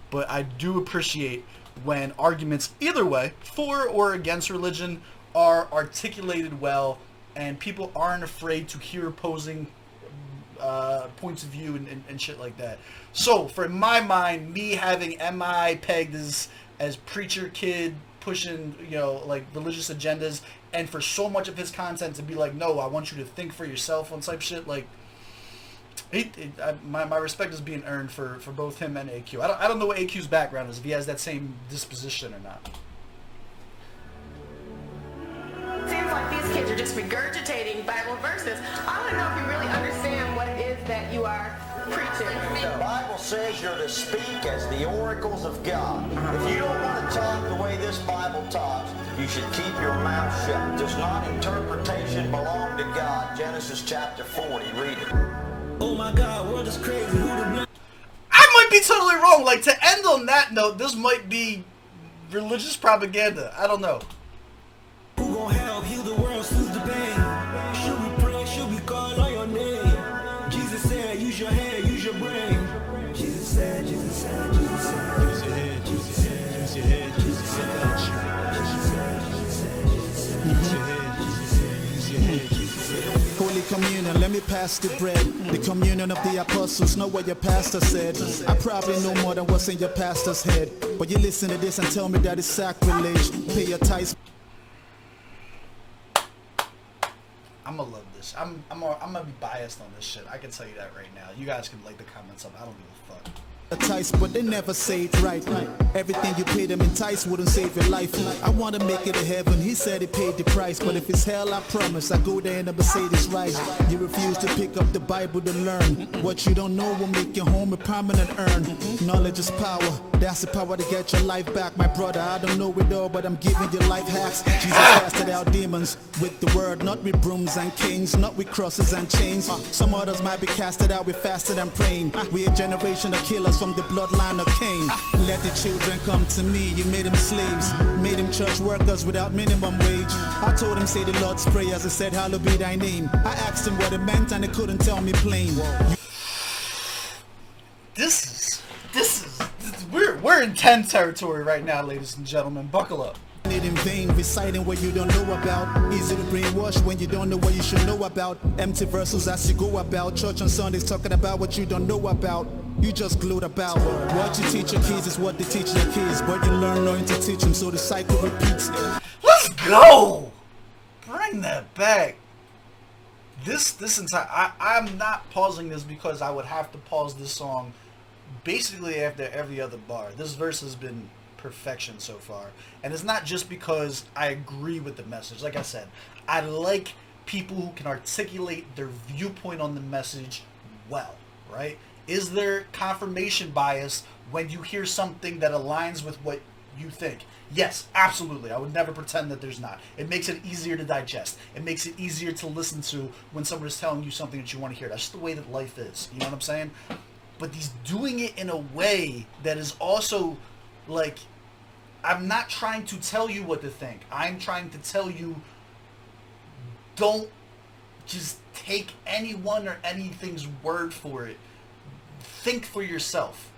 But I do appreciate when arguments either way, for or against religion, are articulated well and people aren't afraid to hear opposing points of view and shit like that. So, for my mind, me having MI pegged as preacher kid pushing, you know, like religious agendas, and for so much of his content to be like, no, I want you to think for yourself on type shit, like, my respect is being earned for both him and AQ. I don't know what AQ's background is, if he has that same disposition or not. Seems like these kids are just regurgitating Bible verses. I want to know if you really understand what it is that you are preaching. The Bible says you're to speak as the oracles of God. If you don't want to talk the way this Bible talks, you should keep your mouth shut. Does not interpretation belong to God? Genesis chapter 40. Read it. Oh my God, world is crazy. Who the I might be totally wrong. Like, to end on that note, this might be religious propaganda. I don't know. who gon' help heal the world, soothe the pain? Should we pray? Should we call on your name? Jesus said, use your head, use your brain. Jesus said, Jesus said, Jesus said, use your head, Jesus said, use your head, Jesus said, use your head, Jesus said, use your head, Jesus said. Holy Communion, let me pass the bread. The communion of the apostles, know what your pastor said. I probably know more than what's in your pastor's head. But you listen to this and tell me that it's sacrilege. Pay your tithes. I'm gonna love this. I'm gonna be biased on this shit. I can tell you that right now. You guys can like the comments up. I don't give a fuck. But they never say it right. Everything you pay them in tithes wouldn't save your life. I want to make it to heaven. He said he paid the price. But if it's hell, I promise I go there and the Mercedes rise. You refuse to pick up the Bible to learn. What you don't know will make your home a permanent urn. Knowledge is power. That's the power to get your life back, my brother. I don't know it all, but I'm giving you life hacks. Jesus casted out demons with the word, not with brooms and canes, not with crosses and chains. Some others might be casted out with fasting and praying. We a generation of killers from the bloodline of Cain. Let the children come to me. You made them slaves, made them church workers without minimum wage. I told him say the Lord's Prayer as I said, hallowed be thy name. I asked him what it meant and he couldn't tell me plain. This is we're in 10 territory right now, ladies and gentlemen. Buckle up. It in vain, reciting what you don't know about. Easy to brainwash when you don't know what you should know about. Empty verses as you go about. Church on Sundays talking about what you don't know about. You just glued about. What you teach your kids is what they teach their kids, but you learn knowing to teach them, so the cycle repeats. Let's go! Bring that back. This entire... I'm not pausing this because I would have to pause this song basically after every other bar. This verse has been perfection so far. And it's not just because I agree with the message. Like I said, I like people who can articulate their viewpoint on the message well, right? Is there confirmation bias when you hear something that aligns with what you think? Yes, absolutely. I would never pretend that there's not. It makes it easier to digest. It makes it easier to listen to when someone is telling you something that you want to hear. That's just the way that life is. You know what I'm saying? But he's doing it in a way that is also like, I'm not trying to tell you what to think. I'm trying to tell you, don't just take anyone or anything's word for it. Think for yourself.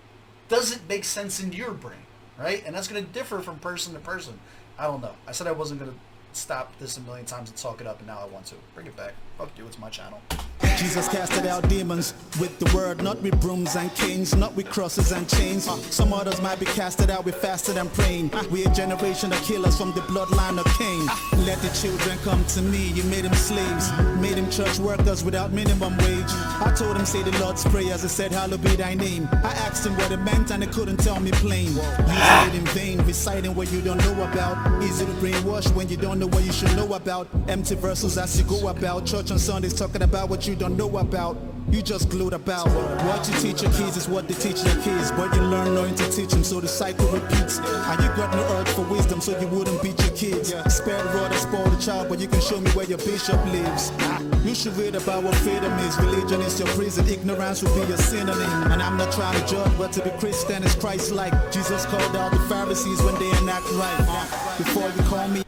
Does it make sense in your brain? Right? And that's going to differ from person to person. I don't know. I said I wasn't going to stop this a million times and talk it up, and now I want to. Bring it back. Fuck you, it's my channel. Jesus casted out demons with the word, not with brooms and canes, not with crosses and chains. Some others might be casted out with fasting and praying. We a generation of killers from the bloodline of Cain. Let the children come to me. You made them slaves, made them church workers without minimum wage. I told them say the Lord's prayers. I said hallowed be thy name. I asked them what it meant and they couldn't tell me plain. Using it in vain, reciting what you don't know about. Easy to brainwash when you don't know what you should know about. Empty verses as you go about. Church on Sundays talking about what you don't know about. You just glued about. What you teach your kids is what they teach their kids, but you learn knowing to teach them, so the cycle repeats. And you got no urge for wisdom, so you wouldn't beat your kids. Spare the rod and spoil the child, but you can show me where your bishop lives. You should read about what freedom is. Religion is your prison, ignorance will be your synonym. And I'm not trying to judge, but to be Christian is Christ-like. Jesus called out the Pharisees when they enact right. Before you call me,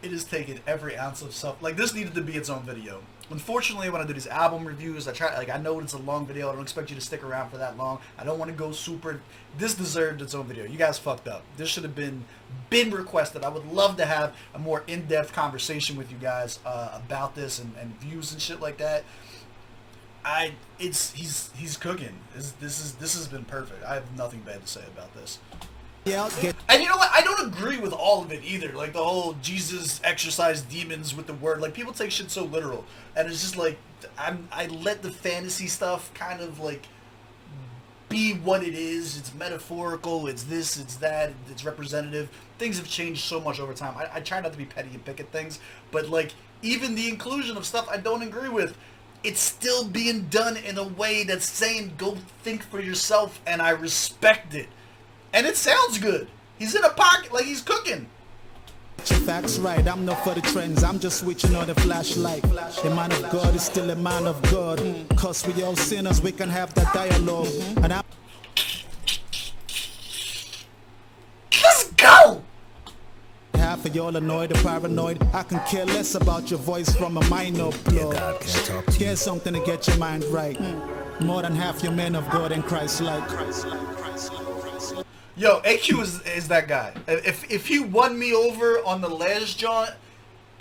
it has taken every ounce of self. Like, this needed to be its own video. Unfortunately, when I do these album reviews, I know it's a long video. I don't expect you to stick around for that long. I don't want to go super. This deserved its own video. You guys fucked up. This should have been requested. I would love to have a more in-depth conversation with you guys about this and views and shit like that. He's cooking. This has been perfect. I have nothing bad to say about this. And you know what? I don't agree with all of it either. Like the whole Jesus exorcised demons with the word. Like, people take shit so literal, and it's just like I let the fantasy stuff kind of like be what it is. It's metaphorical. It's this. It's that. It's representative. Things have changed so much over time. I try not to be petty and pick at things, but like even the inclusion of stuff I don't agree with, it's still being done in a way that's saying go think for yourself, and I respect it. And it sounds good. He's in a pocket, like he's cooking. Facts right, I'm not for the trends. I'm just switching on the flashlight. The man of God is still a man of God. Cause we all sinners, we can have that dialogue. And I'm... Let's go! Half of y'all annoyed or paranoid. I can care less about your voice from a minor plug. Here's something to get your mind right. More than half your men of God and Christ-like. Yo, AQ is that guy. If he won me over on the last jaunt,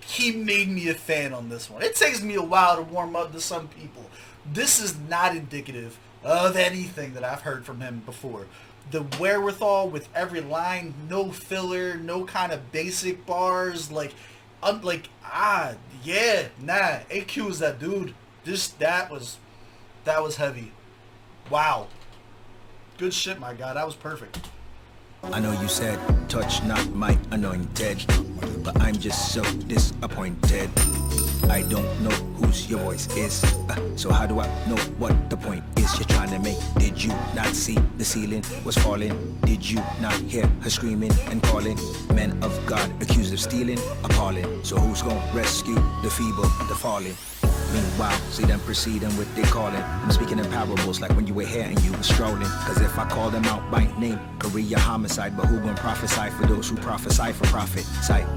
he made me a fan on this one. It takes me a while to warm up to some people. This is not indicative of anything that I've heard from him before. The wherewithal with every line, no filler, no kind of basic bars, yeah, nah, AQ is that dude. That was heavy. Wow. Good shit, my guy. That was perfect. I know you said, touch not my anointed, but I'm just so disappointed. I don't know whose your voice is, so how do I know what the point is you're trying to make? Did you not see the ceiling was falling? Did you not hear her screaming and calling? Men of God accused of stealing, appalling. So who's gonna rescue the feeble, the fallen? Meanwhile, see them proceeding with they calling. I'm speaking in parables like when you were here and you were strolling. Cause if I call them out by name, career homicide, but who gon' prophesy for those who prophesy for profit? Sight,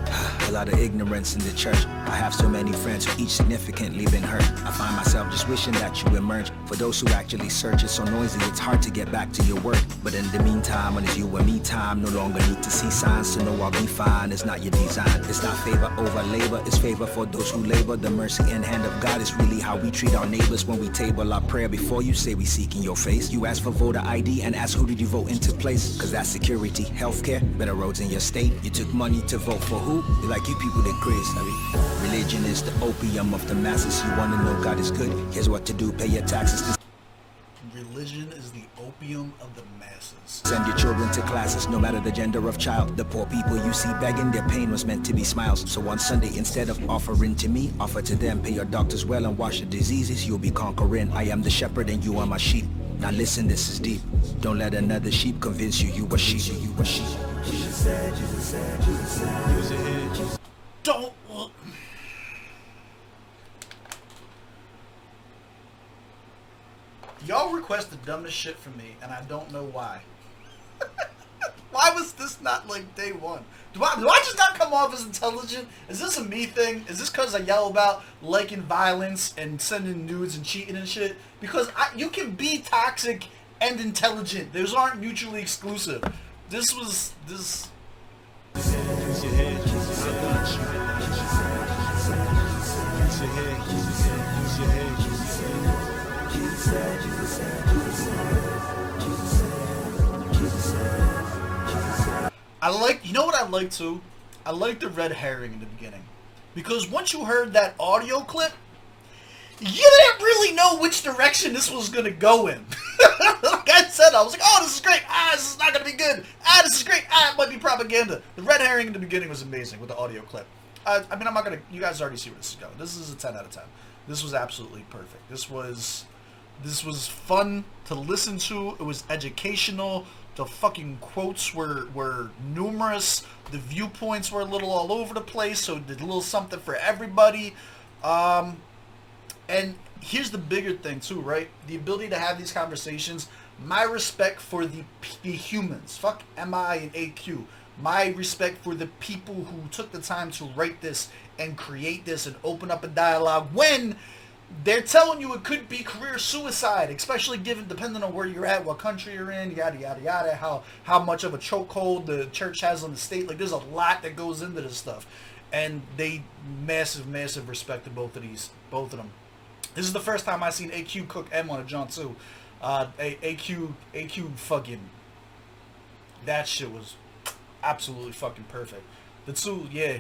a lot of ignorance in the church. I have so many friends who each significantly been hurt. I find myself just wishing that you emerge. For those who actually search, it's so noisy, it's hard to get back to your work. But in the meantime, when it's you and me time, no longer need to see signs to know I'll be fine. It's not your design, it's not favor over labor, it's favor for those who labor. The mercy and hand of God is really how we treat our neighbors when we table our prayer before you say we seek in your face. You ask for voter ID and ask who did you vote into place? Cause that's security, healthcare, better roads in your state. You took money to vote for who? You like you people that grace. Religion is the opium of the masses. You wanna know God is good? Here's what to do, pay your taxes. Religion is the opium of the masses. Send your children to classes, no matter the gender of child. The poor people you see begging, their pain was meant to be smiles. So on Sunday, instead of offering to me, offer to them. Pay your doctors well and wash the diseases you'll be conquering. I am the shepherd and you are my sheep. Now listen, this is deep. Don't let another sheep convince you you a sheep. You a sheep. Jesus said, Jesus said, Jesus said. Use your head. Don't. Y'all request the dumbest shit from me, and I don't know why. Why was this not like day one? Do I just not come off as intelligent? Is this a me thing? Is this because I yell about liking violence and sending nudes and cheating and shit? Because you can be toxic and intelligent. Those aren't mutually exclusive. This was this. Use your head. Use your head. Use your head. Use your head. I like, you know what I like too? I like the red herring in the beginning. Because once you heard that audio clip, you didn't really know which direction this was going to go in. Like I said, I was like, oh, this is great. This is not going to be good. This is great. It might be propaganda. The red herring in the beginning was amazing with the audio clip. I mean, I'm not going to, you guys already see where this is going. This is a 10 out of 10. This was absolutely perfect. This was fun to listen to. It was educational. The fucking quotes were numerous. The viewpoints were a little all over the place, so it did a little something for everybody. And here's the bigger thing too, right? The ability to have these conversations. My respect for the humans. Fuck MI and AQ. My respect for the people who took the time to write this and create this and open up a dialogue when they're telling you it could be career suicide, especially depending on where you're at, what country you're in, yada yada yada, how much of a chokehold the church has on the state. Like, there's a lot that goes into this stuff, and they massive respect to both of them. This is the first time I seen AQ cook M on a John too. AQ fucking, that shit was absolutely fucking perfect. The two, yeah.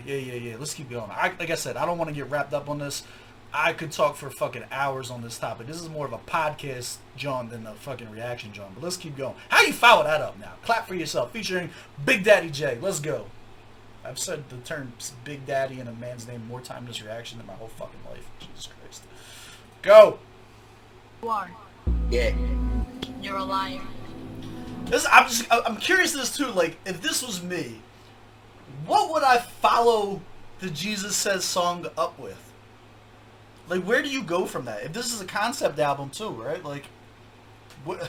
Let's keep going. Like I said, I don't want to get wrapped up on this. I could talk for fucking hours on this topic. This is more of a podcast, John, than a fucking reaction, John. But let's keep going. How you follow that up now? Clap for yourself. Featuring Big Daddy J. Let's go. I've said the term Big Daddy in a man's name more time in this reaction than my whole fucking life. Jesus Christ. Go. You are. Yeah. You're a liar. I'm curious this too. Like, if this was me, what would I follow the Jesus Says song up with? Like, where do you go from that? If this is a concept album too, right? Like, what?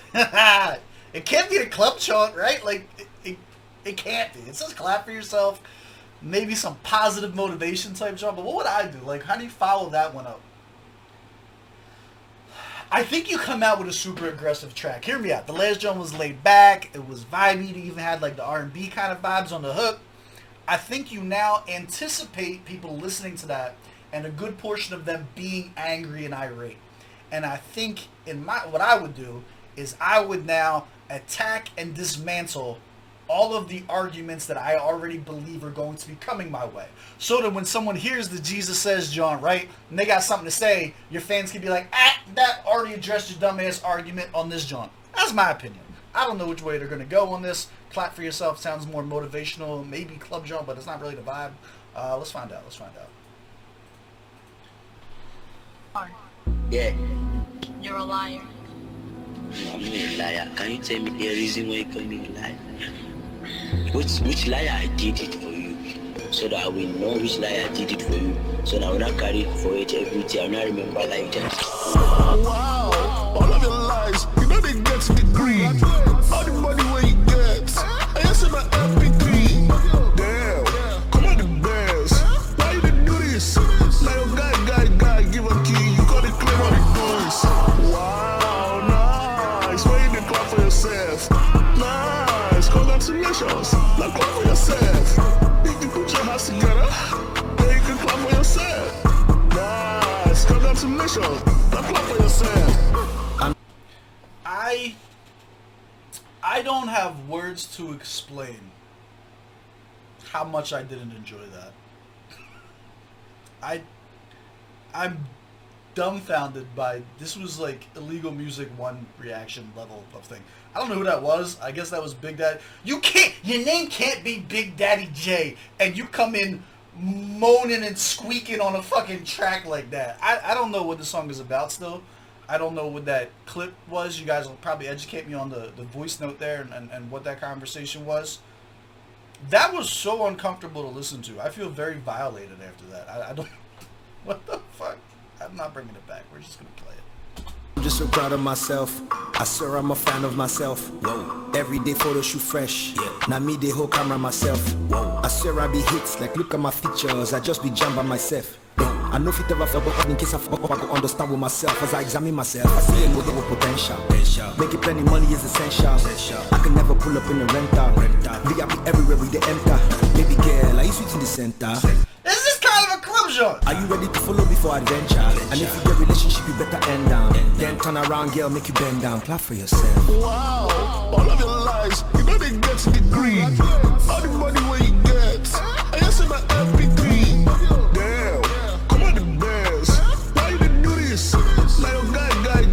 It can't be a club chant, right? Like, it can't be. It says clap for yourself, maybe some positive motivation type chant. But what would I do? Like, how do you follow that one up? I think you come out with a super aggressive track. Hear me out. The last drum was laid back. It was vibey. It even had like the R&B kind of vibes on the hook. I think you now anticipate people listening to that, and a good portion of them being angry and irate. And I think what I would do is I would now attack and dismantle all of the arguments that I already believe are going to be coming my way. So that when someone hears the Jesus Says John, right, and they got something to say, your fans can be like, that already addressed your dumbass argument on this John. That's my opinion. I don't know which way they're going to go on this. Clap for yourself sounds more motivational, maybe club John, but it's not really the vibe. Let's find out. Yeah. You're a liar. No, I'm not a liar. Can you tell me the reason why you call me a liar? Which liar I did it for you? so that I will know which lie I did it for you, so that I will not carry it for it every day. I will not remember that you just. Wow, all of your lies, you know they get to the green. All the money where you get, I just said my MP3. Damn, come on the bears, why you didn't do this? Like a guy, give a key, you got to claim all the noise. Wow, nice, why you didn't clap for yourself? Nice, congratulations, now clap for yourself. You can put your hands together, then you can clap for yourself. Nice, congratulations, now clap for yourself. I don't have words to explain how much I didn't enjoy that. I'm dumbfounded by this. Was like illegal music 1 reaction level of thing. I don't know who that was. I guess that was Big Daddy. Your name can't be Big Daddy J, and you come in moaning and squeaking on a fucking track like that. I don't know what the song is about still. I don't know what that clip was. You guys will probably educate me on the voice note there and what that conversation was. That was so uncomfortable to listen to. I feel very violated after that. I don't... What the fuck? I'm not bringing it back. We're just going to play it. I'm just so proud of myself. I swear I'm a fan of myself. Whoa. Every day photo shoot fresh. Yeah. Now me the whole camera myself. Whoa. I swear I be hits. Like look at my features. I just be jam by myself. I know if it ever fell, but in case I fuck up, I go understand with myself. As I examine myself, I see a lot of potential. Making plenty money is essential. I can never pull up in a rental. VIP everywhere we they enter. Baby girl, are you sweet in the center? This is kind of a club joint. Are you ready to follow before adventure? And if you get relationship, you better end down. Then turn around, girl, make you bend down. Clap for yourself. Wow, all of your lies, you know they get to the green. All the money where you get, I just said my MP3. Damn, come on the bears, why you didn't do this? Like a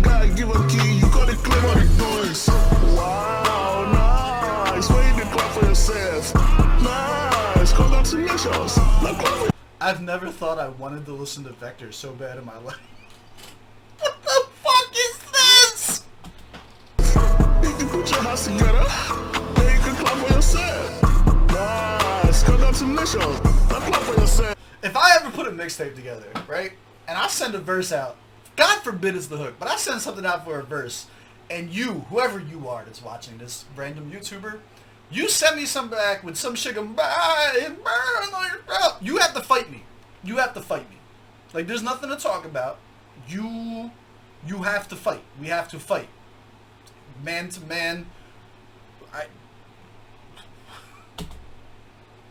guy, give a key, you got to claim all the noise. Wow, nice, why you didn't clap for yourself? Nice, congratulations. Now clap for I've never thought I wanted to listen to Vector so bad in my life. What the fuck is this? You can put your hands together, then you can clap for yourself. Nice, congratulations. Now clap for yourself. If I ever put a mixtape together, right, and I send a verse out, God forbid it's the hook, but I send something out for a verse, and you, whoever you are that's watching this, random YouTuber, you send me some back with some shit going, you have to fight me. You have to fight me. Like, there's nothing to talk about. You have to fight. We have to fight. Man to man.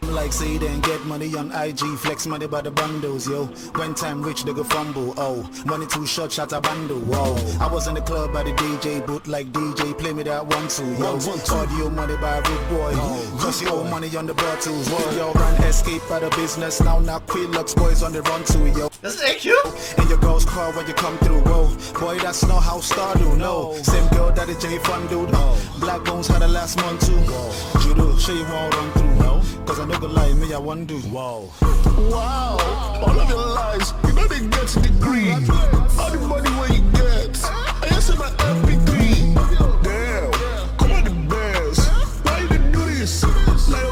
Like say then get money on IG, flex money by the bundles, yo. When time rich, they go fumble, oh. Money too short, shot a bundle, whoa. I was in the club by the DJ, but like DJ, play me that 1-2, yo. Audio money by a rude boy, cause you owe money on the bottles, whoa. Yo, run escape out of business, now Quilux boys on the run too, yo. This is AQ? In your girl's car when you come through, whoa. Boy, that's not how Star do, no. Same girl that the J Fun dude, Black Bones had the last month too. Judo, show you won't run through, no. Cause I know the lie, me I want do. Wow, all of your lies, you know they get to the green. All the money where you get, I just said my MP3. Damn, come on the bears, why you didn't do this? Like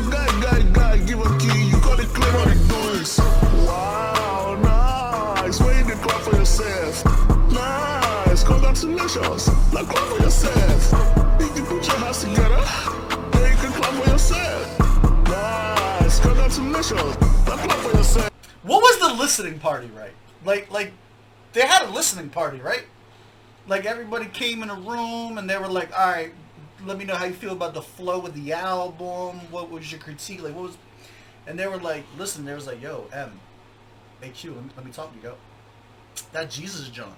a guy, give a key, you got to claim all the noise. Wow, nice, why you didn't clap for yourself? Nice, congratulations, now clap for yourself. You can put your hands together, then you can clap for yourself. Nice, congratulations. Now clap for yourself. What was the listening party, right? Like, they had a listening party, right? Like, everybody came in a room and they were like, all right, let me know how you feel about the flow of the album. What was your critique? Like, what was... And they were like, listen, they was like, yo, AQ, let me talk to you, yo. That Jesus John,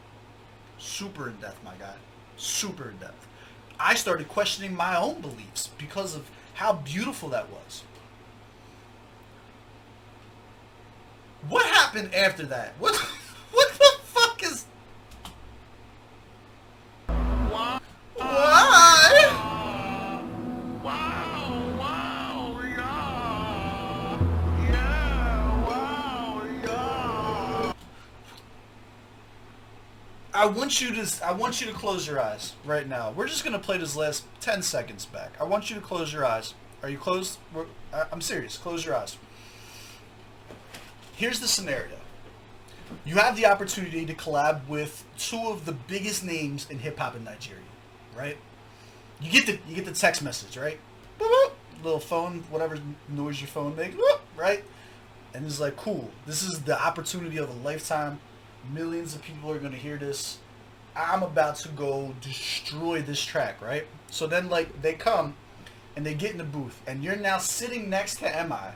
super in depth, my guy. Super in depth. I started questioning my own beliefs because of how beautiful that was. What happened after that? What the fuck is... Why? I want you to close your eyes right now. We're just gonna play this last 10 seconds back. I want you to close your eyes. Are you closed? I'm serious. Close your eyes. here's the scenario. You have the opportunity to collab with two of the biggest names in hip hop in Nigeria, right? You get the text message, right? Boop, boop, little phone, whatever noise your phone makes, boop, right? And it's like, cool. This is the opportunity of a lifetime. Millions of people are gonna hear this. I'm about to go destroy this track, right? So then, like, they come and they get in the booth, and you're now sitting next to MI,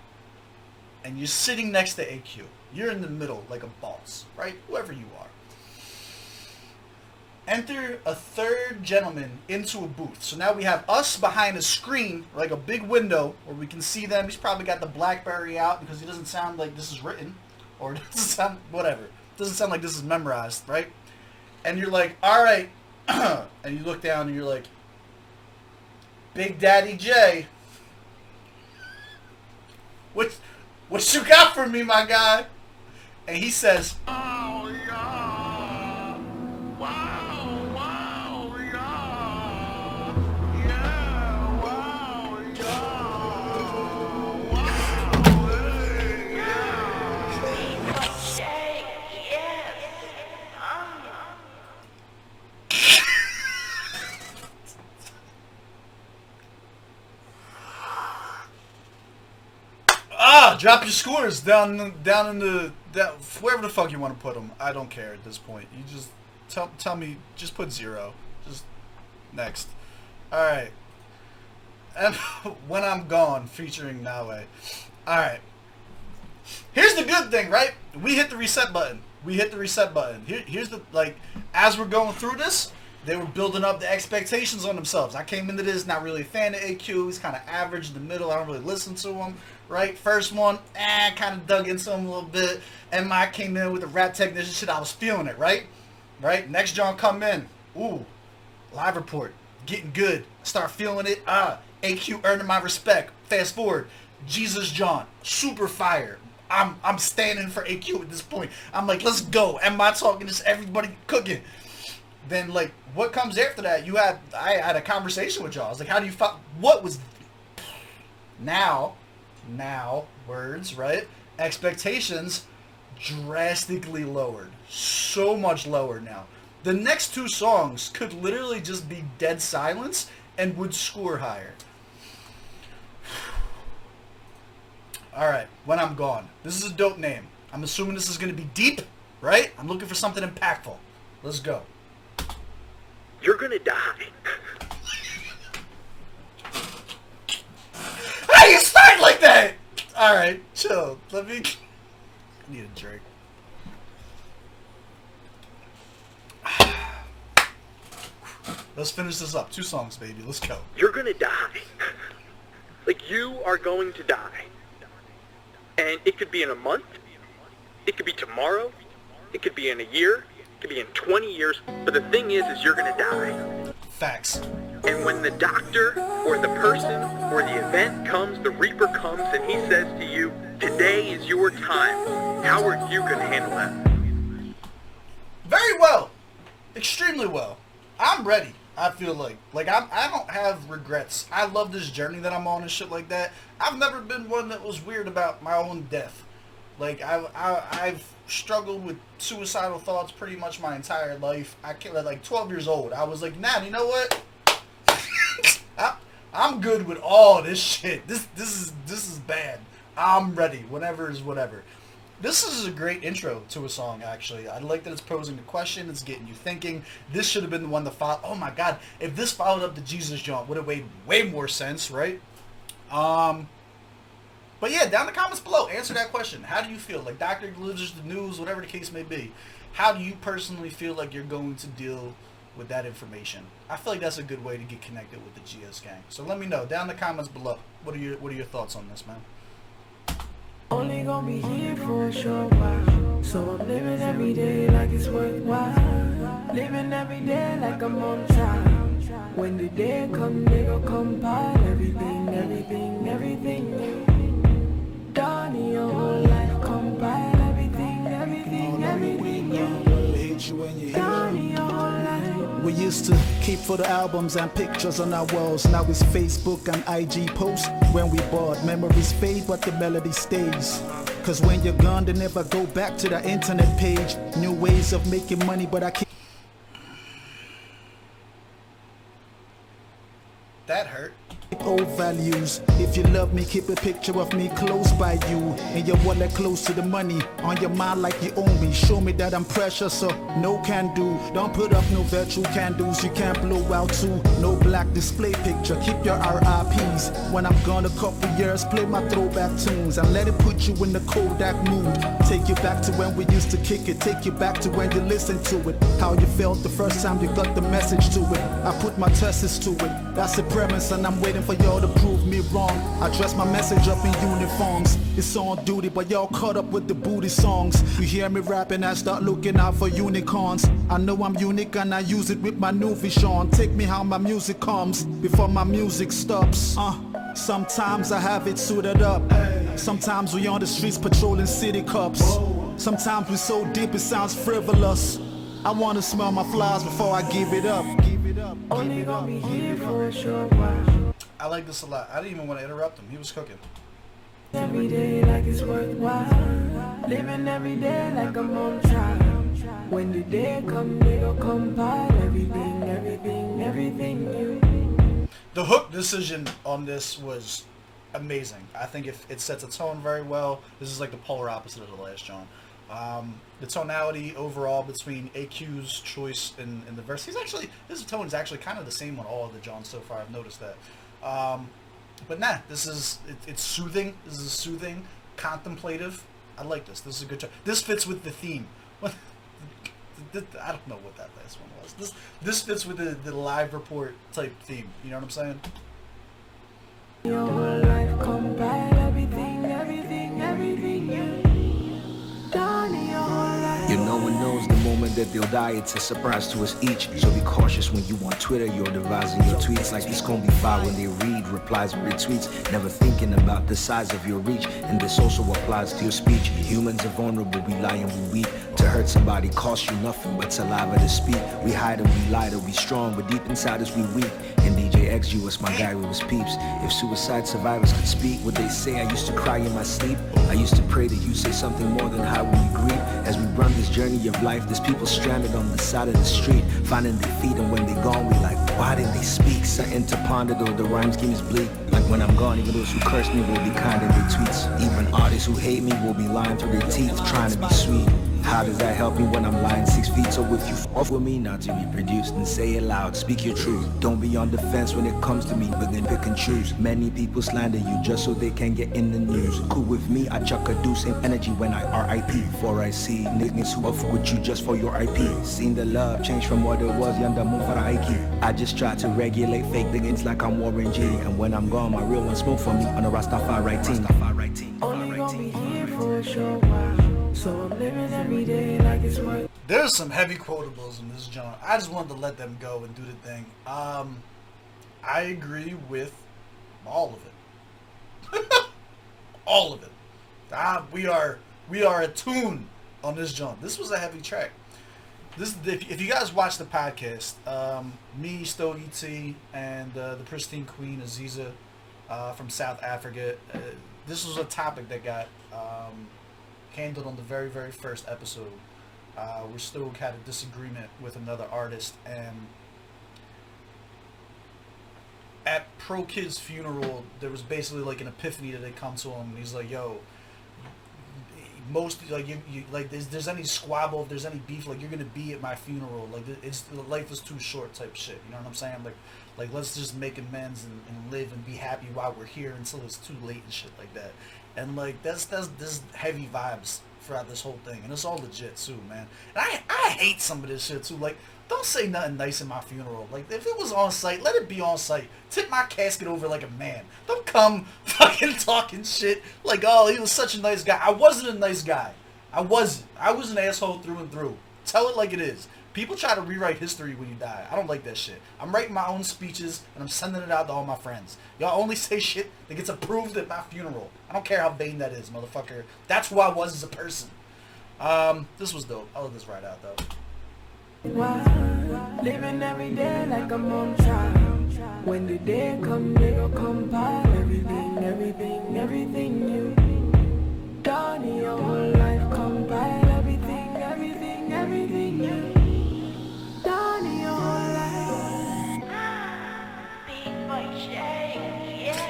and you're sitting next to AQ. You're in the middle like a boss, right? Whoever you are. Enter a third gentleman into a booth. So now we have us behind a screen, like a big window, where we can see them. He's probably got the BlackBerry out because he doesn't sound like this is written, or it doesn't sound, whatever. It doesn't sound like this is memorized, right? And you're like, all right. And you look down and you're like, Big Daddy J, what you got for me, my guy? And he says, Oh, yeah. Wow, wow, yeah. Yeah, wow, yeah. Wow, hey, yeah. Drop your scores down in the wherever the fuck you want to put them. I don't care at this point. You just tell me. Just put 0. Just next. All right. And When I'm Gone, featuring Nawe. All right. Here's the good thing, right? We hit the reset button. Here's the, like, as we're going through this, they were building up the expectations on themselves. I came into this not really a fan of AQ. He's kind of average in the middle. I don't really listen to him, right? First one, kind of dug into him a little bit. And I came in with the rap technician shit. I was feeling it, right? Next John come in. Ooh, live report, getting good. Start feeling it. AQ earning my respect. Fast forward, Jesus John, super fire. I'm standing for AQ at this point. I'm like, let's go. Am I talking this? Everybody cooking. Then, like, what comes after that? I had a conversation with y'all. I was like, how do you what was now words, right? Expectations drastically lowered. So much lower now. The next two songs could literally just be dead silence and would score higher. Alright, When I'm Gone. This is a dope name. I'm assuming this is going to be deep, right? I'm looking for something impactful. Let's go. You're gonna die. How you start like that? Alright, chill. I need a drink. Let's finish this up. 2 songs, baby. Let's go. You're gonna die. Like, you are going to die. And it could be in a month. It could be tomorrow. It could be in a year. It could be in 20 years. But the thing is you're gonna die. Facts. And when the doctor or the person or the event comes, the Reaper comes and he says to you, today is your time. How are you gonna handle that? Very well. Extremely well. I'm ready. I feel like I don't have regrets. I love this journey that I'm on and shit like that. I've never been one that was weird about my own death. Like, I've struggled with suicidal thoughts pretty much my entire life. I can't, like 12 years old. I was like, nah, you know what? I'm good with all this shit. This is bad. I'm ready. Whatever is whatever. This is a great intro to a song, actually. I like that it's posing a question. It's getting you thinking. This should have been the one to follow. Oh my God. If this followed up the Jesus Jump, would have made way more sense, right? But yeah, down in the comments below, answer that question. How do you feel? Like, doctor delivers the news, whatever the case may be. How do you personally feel like you're going to deal with that information? I feel like that's a good way to get connected with the GS gang. So let me know down in the comments below. What are your thoughts on this, man? Only gonna be here for a short while, so I'm living every day like it's worthwhile. Living every day like I'm on time. When the day come, they gon' compile everything, everything, everything. Done in your whole life, compile everything, everything, everything. Done in your whole life. We used to keep photo albums and pictures on our walls. Now it's Facebook and IG posts. When we bought, memories fade, but the melody stays. Cause when you're gone, they never go back to the internet page. New ways of making money, but I can't. That hurt. Old values. If you love me, keep a picture of me close by you. And your wallet close to the money. On your mind like you own me. Show me that I'm precious, so no can do. Don't put up no virtual candles. You can't blow out too. No black display picture. Keep your RIPs. When I'm gone a couple years, play my throwback tunes and let it put you in the Kodak mood. Take you back to when we used to kick it. Take you back to when you listened to it. How you felt the first time you got the message to it. I put my tests to it. That's the premise, and I'm waiting for y'all to prove me wrong. I dress my message up in uniforms. It's on duty, but y'all caught up with the booty songs. You hear me rapping, I start looking out for unicorns. I know I'm unique and I use it with my new vision. Take me how my music comes before my music stops. Sometimes I have it suited up. Sometimes we on the streets patrolling city cops. Sometimes we so deep it sounds frivolous. I wanna smell my flies before I give it up. Only gonna be here for a short while. I like this a lot. I didn't even want to interrupt him. He was cooking. Every day like it's worthwhile. Living every day like I'm on trial. When the day come, they gon' compile everything new. The hook decision on this was amazing. I think it sets a tone very well. This is like the polar opposite of the last John. The tonality overall between AQ's choice in the verse, his tone is actually kind of the same on all of the Johns so far. I've noticed that. But nah, it's soothing. This is soothing, contemplative. I like this. This is a good choice. This fits with the theme. I don't know what that last one was. This fits with the live report type theme. You know what I'm saying? Your whole life compile everything you. You know one knows the moment that they'll die, it's a surprise to us each. So be cautious when you on Twitter, you're devising your tweets like it's gonna be fire when they read replies or retweets. Never thinking about the size of your reach, and this also applies to your speech. Humans are vulnerable, we lie and we weak. To hurt somebody costs you nothing but saliva to speak. We hide and we lie to be strong, but deep inside us we weak. And DJ XG was my guy with his peeps. If suicide survivors could speak, would they say I used to cry in my sleep? I used to pray that you say something more than how we grieve. As we run this journey of life, there's people stranded on the side of the street, finding their feet, and when they gone, we like, why didn't they speak? Something to ponder, though the rhyme scheme is bleak. Like when I'm gone, even those who curse me will be kind in their tweets. Even artists who hate me will be lying through their teeth, trying to be sweet. How does that help me when I'm lying 6 feet? So if you off with me, not to reproduce, then say it loud, speak your truth. Don't be on the fence when it comes to me, but then pick and choose. Many people slander you just so they can get in the news. Cool with me, I chuck a deuce in energy when I RIP. Before I see niggas who off with you just for your IP. Seen the love change from what it was, yonder move for the IQ. I just try to regulate fake niggas like I'm Warren G. And when I'm gone, my real one smoke for me on the Rastafari team. Only gonna be here for a short while. So I'm living every day like it's worth. There's some heavy quotables in this John. I just wanted to let them go and do the thing. I agree with all of it. All of it. We are attuned on this John. This was a heavy track. If you guys watch the podcast, me, Stogie T, and the pristine queen Aziza from South Africa, this was a topic that got handled on the very, very first episode. Where Stoke had a disagreement with another artist, and at Pro Kid's funeral, there was basically like an epiphany that had come to him, and he's like, yo, most, like, you like, if there's any squabble, if there's any beef, like, you're gonna be at my funeral, like, life is too short type shit, you know what I'm saying? Like let's just make amends and live and be happy while we're here until it's too late and shit like that. And like there's heavy vibes throughout this whole thing, and it's all legit too, man. And I hate some of this shit too. Like, don't say nothing nice in my funeral. Like, if it was on site, let it be on site. Tip my casket over like a man. Don't come fucking talking shit like, oh, he was such a nice guy. I wasn't a nice guy. I was an asshole through and through. Tell it like it is. People try to rewrite history when you die. I don't like that shit. I'm writing my own speeches, and I'm sending it out to all my friends. Y'all only say shit that gets approved at my funeral. I don't care how vain that is, motherfucker. That's who I was as a person. This was dope. I'll let this ride out, though. Living every day like I'm on trial. When the day come, they gon' compile everything new. Donnie, your whole life combine everything, everything, everything you done in your whole life. Big boy shake, yes.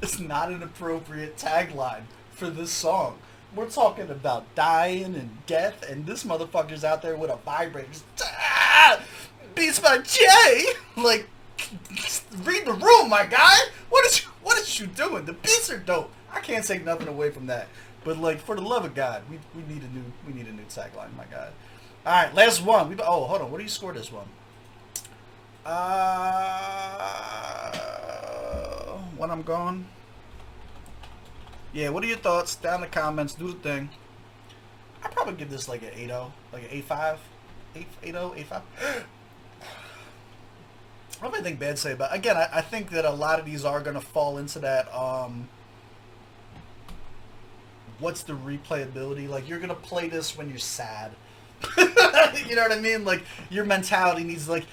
It's not an appropriate tagline for this song. We're talking about dying and death, and this motherfucker's out there with a vibrator. Just, Beats by Jay! Like, read the room, my guy! What is you doing? The beats are dope. I can't take nothing away from that. But like, for the love of God, we need a new tagline, my guy. Alright, last one. Oh, hold on, what do you score this one? When I'm gone. Yeah, what are your thoughts? Down in the comments, do the thing. I'd probably give this like an 8-0, like an 8.5. 8.0, 8.5. What do I think bad say about? Again, I think that a lot of these are gonna fall into that. What's the replayability? Like, you're gonna play this when you're sad. You know what I mean? Like, your mentality needs, like,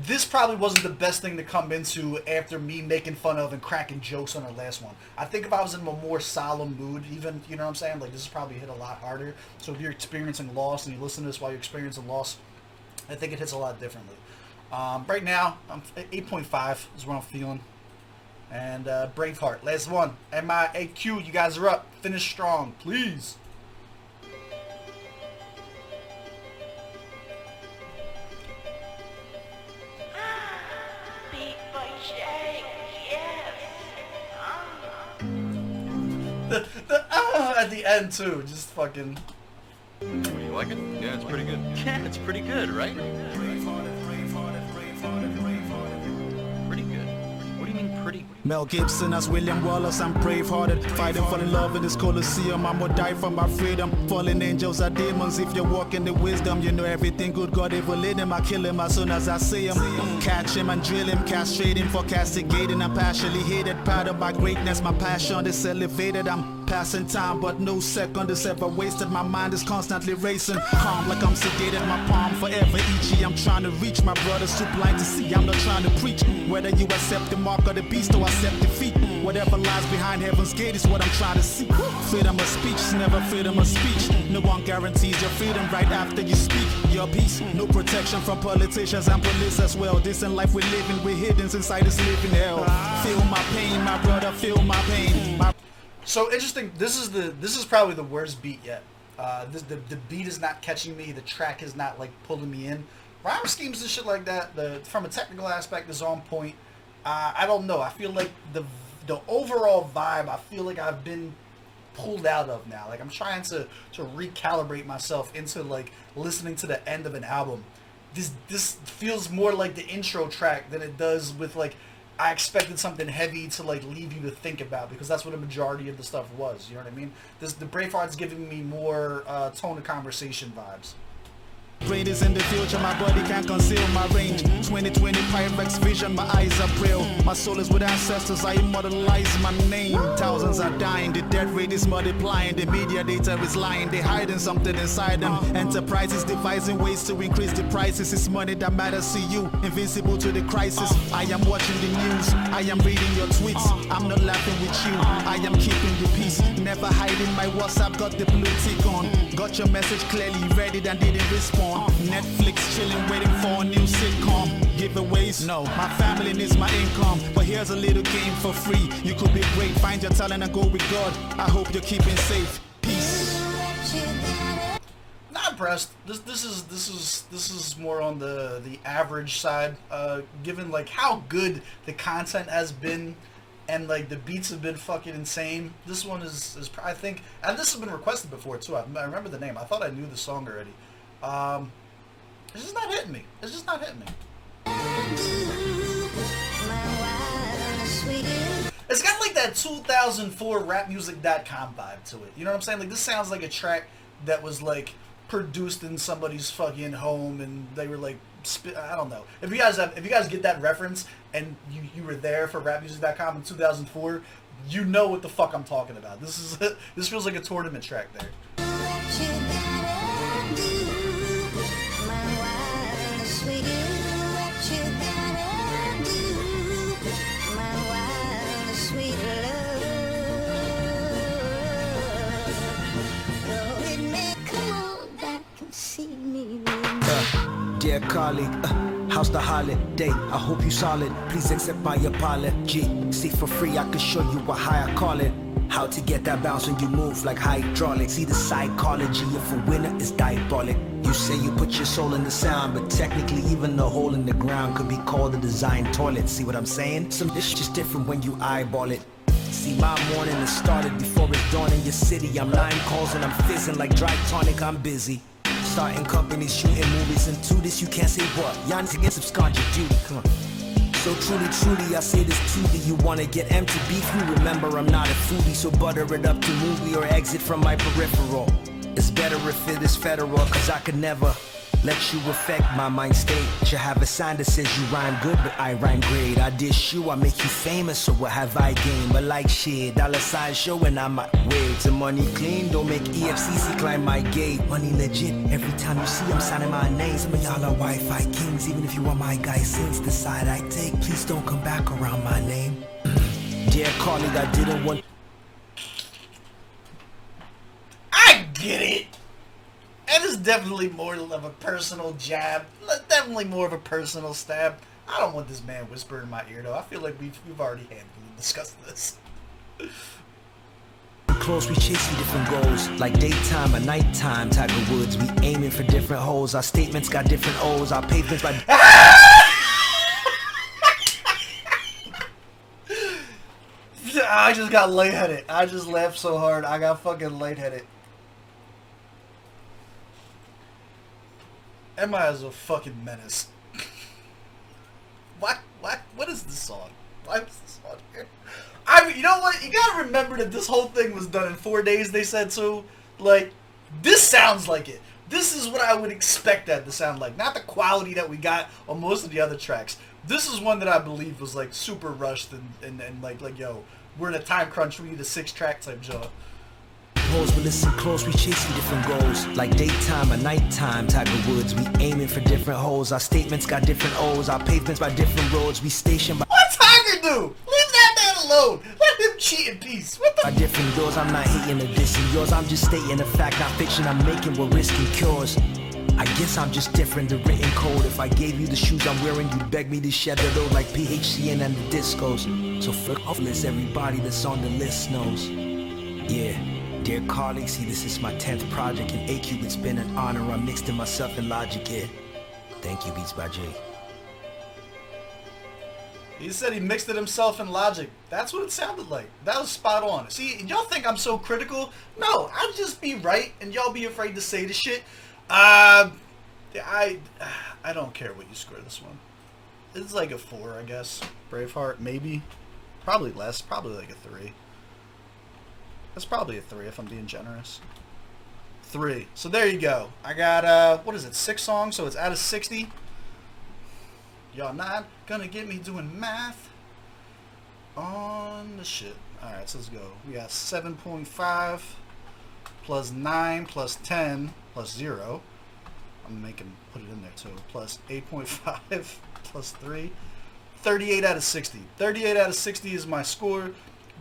this probably wasn't the best thing to come into after me making fun of and cracking jokes on our last one. I think if I was in a more solemn mood, even, you know what I'm saying? Like, this is probably hit a lot harder. So if you're experiencing loss and you listen to this while you're experiencing loss, I think it hits a lot differently. Right now, I'm 8.5 is what I'm feeling. And Braveheart, last one. MIAQ, you guys are up. Finish strong, please. Big boy shake, yes. The at the end too, just fucking. You like it? Yeah, it's pretty good. Yeah, it's pretty good, right? Pretty good. What do you mean pretty? Mel Gibson as William Wallace, I'm brave-hearted, fighting for the love in this Colosseum. I'm gonna die for my freedom. Fallen angels are demons. If you walk in the wisdom, you know everything good God ever in him. I kill him as soon as I see him. Catch him and drill him, castrate him for castigating. I'm passionately hated, proud of my greatness. My passion is elevated. I'm passing time, but no second is ever wasted. My mind is constantly racing, calm like I'm sedated. My palm forever itchy. I'm trying to reach my brothers too blind to see. I'm not trying to preach. Whether you accept the mark of the beast or accept defeat, whatever lies behind heaven's gate is what I'm trying to see. Freedom of speech, never freedom of speech. No one guarantees your freedom right after you speak your peace. No protection from politicians and police as well. This in life we're living, we're hidden inside this living hell. Feel my pain, my brother, feel my pain. So interesting. This is probably the worst beat yet. The beat is not catching me. The track is not like pulling me in. Rhyme schemes and shit like that. From a technical aspect is on point. I don't know. I feel like the overall vibe, I feel like I've been pulled out of now. Like, I'm trying to recalibrate myself into like listening to the end of an album. This feels more like the intro track than it does with like, I expected something heavy to like leave you to think about, because that's what a majority of the stuff was. You know what I mean? The Braveheart's giving me more tone of conversation vibes. Rain is in the future, my body can't conceal my range. 2020 Pyrex vision, my eyes are pale. My soul is with ancestors, I immortalize my name. Thousands are dying, the death rate is multiplying. The media data is lying, they hiding something inside them. Enterprises devising ways to increase the prices. It's money that matters to you, invincible to the crisis. I am watching the news, I am reading your tweets. I'm not laughing with you, I am keeping the peace. Never hiding my WhatsApp, got the blue tick on. Got your message clearly, read it and didn't respond. Netflix chilling, waiting for a new sitcom. Giveaways? No, my family needs my income. But here's a little game for free. You could be great, find your talent and go with God. I hope you're keeping safe. Peace. Not impressed. This is more on the average side. Given like how good the content has been, and like the beats have been fucking insane. This one is I think, and this has been requested before too. I remember the name. I thought I knew the song already. It's just not hitting me. It's just not hitting me. It's got like that 2004 rapmusic.com vibe to it. You know what I'm saying? Like, this sounds like a track that was like produced in somebody's fucking home, and they were like, I don't know. If you guys get that reference and you were there for rapmusic.com in 2004, you know what the fuck I'm talking about. This feels like a tournament track there. Dear colleague, how's the holiday? I hope you solid. Please accept my apology. See, for free, I can show you a higher calling. How to get that bounce when you move like hydraulics. See the psychology of a winner is diabolic. You say you put your soul in the sound, but technically even the hole in the ground could be called a design toilet. See what I'm saying? Some dish just different when you eyeball it. See, my morning has started before it's dawn in your city. I'm 9 calls and I'm fizzing like dry tonic. I'm busy starting companies, shooting movies, and to this you can't say what. Y'all need to get some scotch duty. Come on. So truly, I say this to you. You wanna get empty beef? You remember I'm not a foodie, so butter it up to movie or exit from my peripheral. It's better if it is federal, cause I could never let you affect my mind state. You have a sign that says you rhyme good, but I rhyme great. I dish you, I make you famous, so what have I gained? But like shit, dollar sign showing I'm my way. To money clean, don't make EFCC climb my gate. Money legit, every time you see I'm signing my name. Some of y'all are Wi-Fi kings, even if you want my guy since the side I take. Please don't come back around my name. Dear colleague, I didn't want... I get it. And it's definitely more of a personal jab. Definitely more of a personal stab. I don't want this man whispering in my ear, though. I feel like we've already handily discussed this. Close, we chasing different goals. Like daytime or nighttime, Tiger Woods. We aiming for different holes. Our statements got different O's. Our pavements by... I just got lightheaded. I just laughed so hard. I got fucking lightheaded. Emma is a fucking menace. What is this song? Why was this song here? I mean, you know what? You gotta remember that this whole thing was done in 4 days, they said, so, like, this sounds like it. This is what I would expect that to sound like. Not the quality that we got on most of the other tracks. This is one that I believe was, like, super rushed and like, yo, we're in a time crunch, we need a 6-track type job. But listen close, we chasing different goals. Like daytime or nighttime, Tiger Woods. We aiming for different holes. Our statements got different O's. Our pavements by different roads. We stationed by... What Tiger do? Leave that man alone. Let him cheat in peace. What the... By different doors, I'm not hating or dissing yours. I'm just stating a fact, not fiction. I'm making, we're risking cures. I guess I'm just different, the written code. If I gave you the shoes I'm wearing, you'd beg me to shed the load like PHCN and the discos. So fuck off, list everybody that's on the list knows. Yeah. Dear colleagues, see this is my 10th project in AQ. It's been an honor. I'm mixed in myself and Logic here. Thank you, Beats by Jay. He said he mixed it himself in Logic. That's what it sounded like. That was spot on. See, y'all think I'm so critical? No, I'll just be right and y'all be afraid to say the shit. I don't care what you score this one. It's like a 4, I guess. Braveheart, maybe. Probably less. Probably like a 3. That's probably a 3 if I'm being generous. 3. So there you go. I got, what is it, 6 songs? So it's out of 60. Y'all not gonna get me doing math on the shit. Alright, so let's go. We got 7.5 plus 9 plus 10 plus 0. I'm making, put it in there too. Plus 8.5 plus 3. 38 out of 60. 38 out of 60 is my score.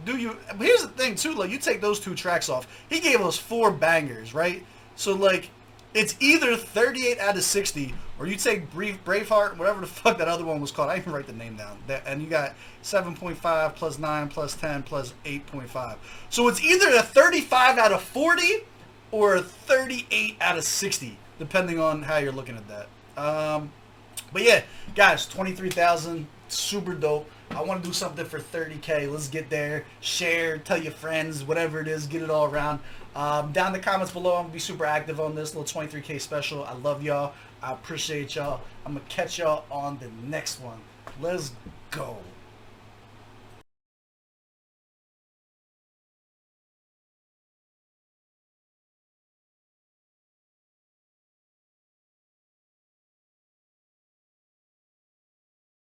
Here's the thing too, like, you take those 2 tracks off, he gave us 4 bangers, right? So like, it's either 38 out of 60 or you take Braveheart, whatever the fuck that other one was called, I didn't write the name down, and you got 7.5 plus 9 plus 10 plus 8.5. So it's either a 35 out of 40 or a 38 out of 60, depending on how you're looking at that. But yeah, guys, 23,000, super dope. I want to do something for 30K. Let's get there. Share, tell your friends, whatever it is, get it all around. Down in the comments below, I'm going to be super active on this little 23K special. I love y'all. I appreciate y'all. I'm going to catch y'all on the next one. Let's go.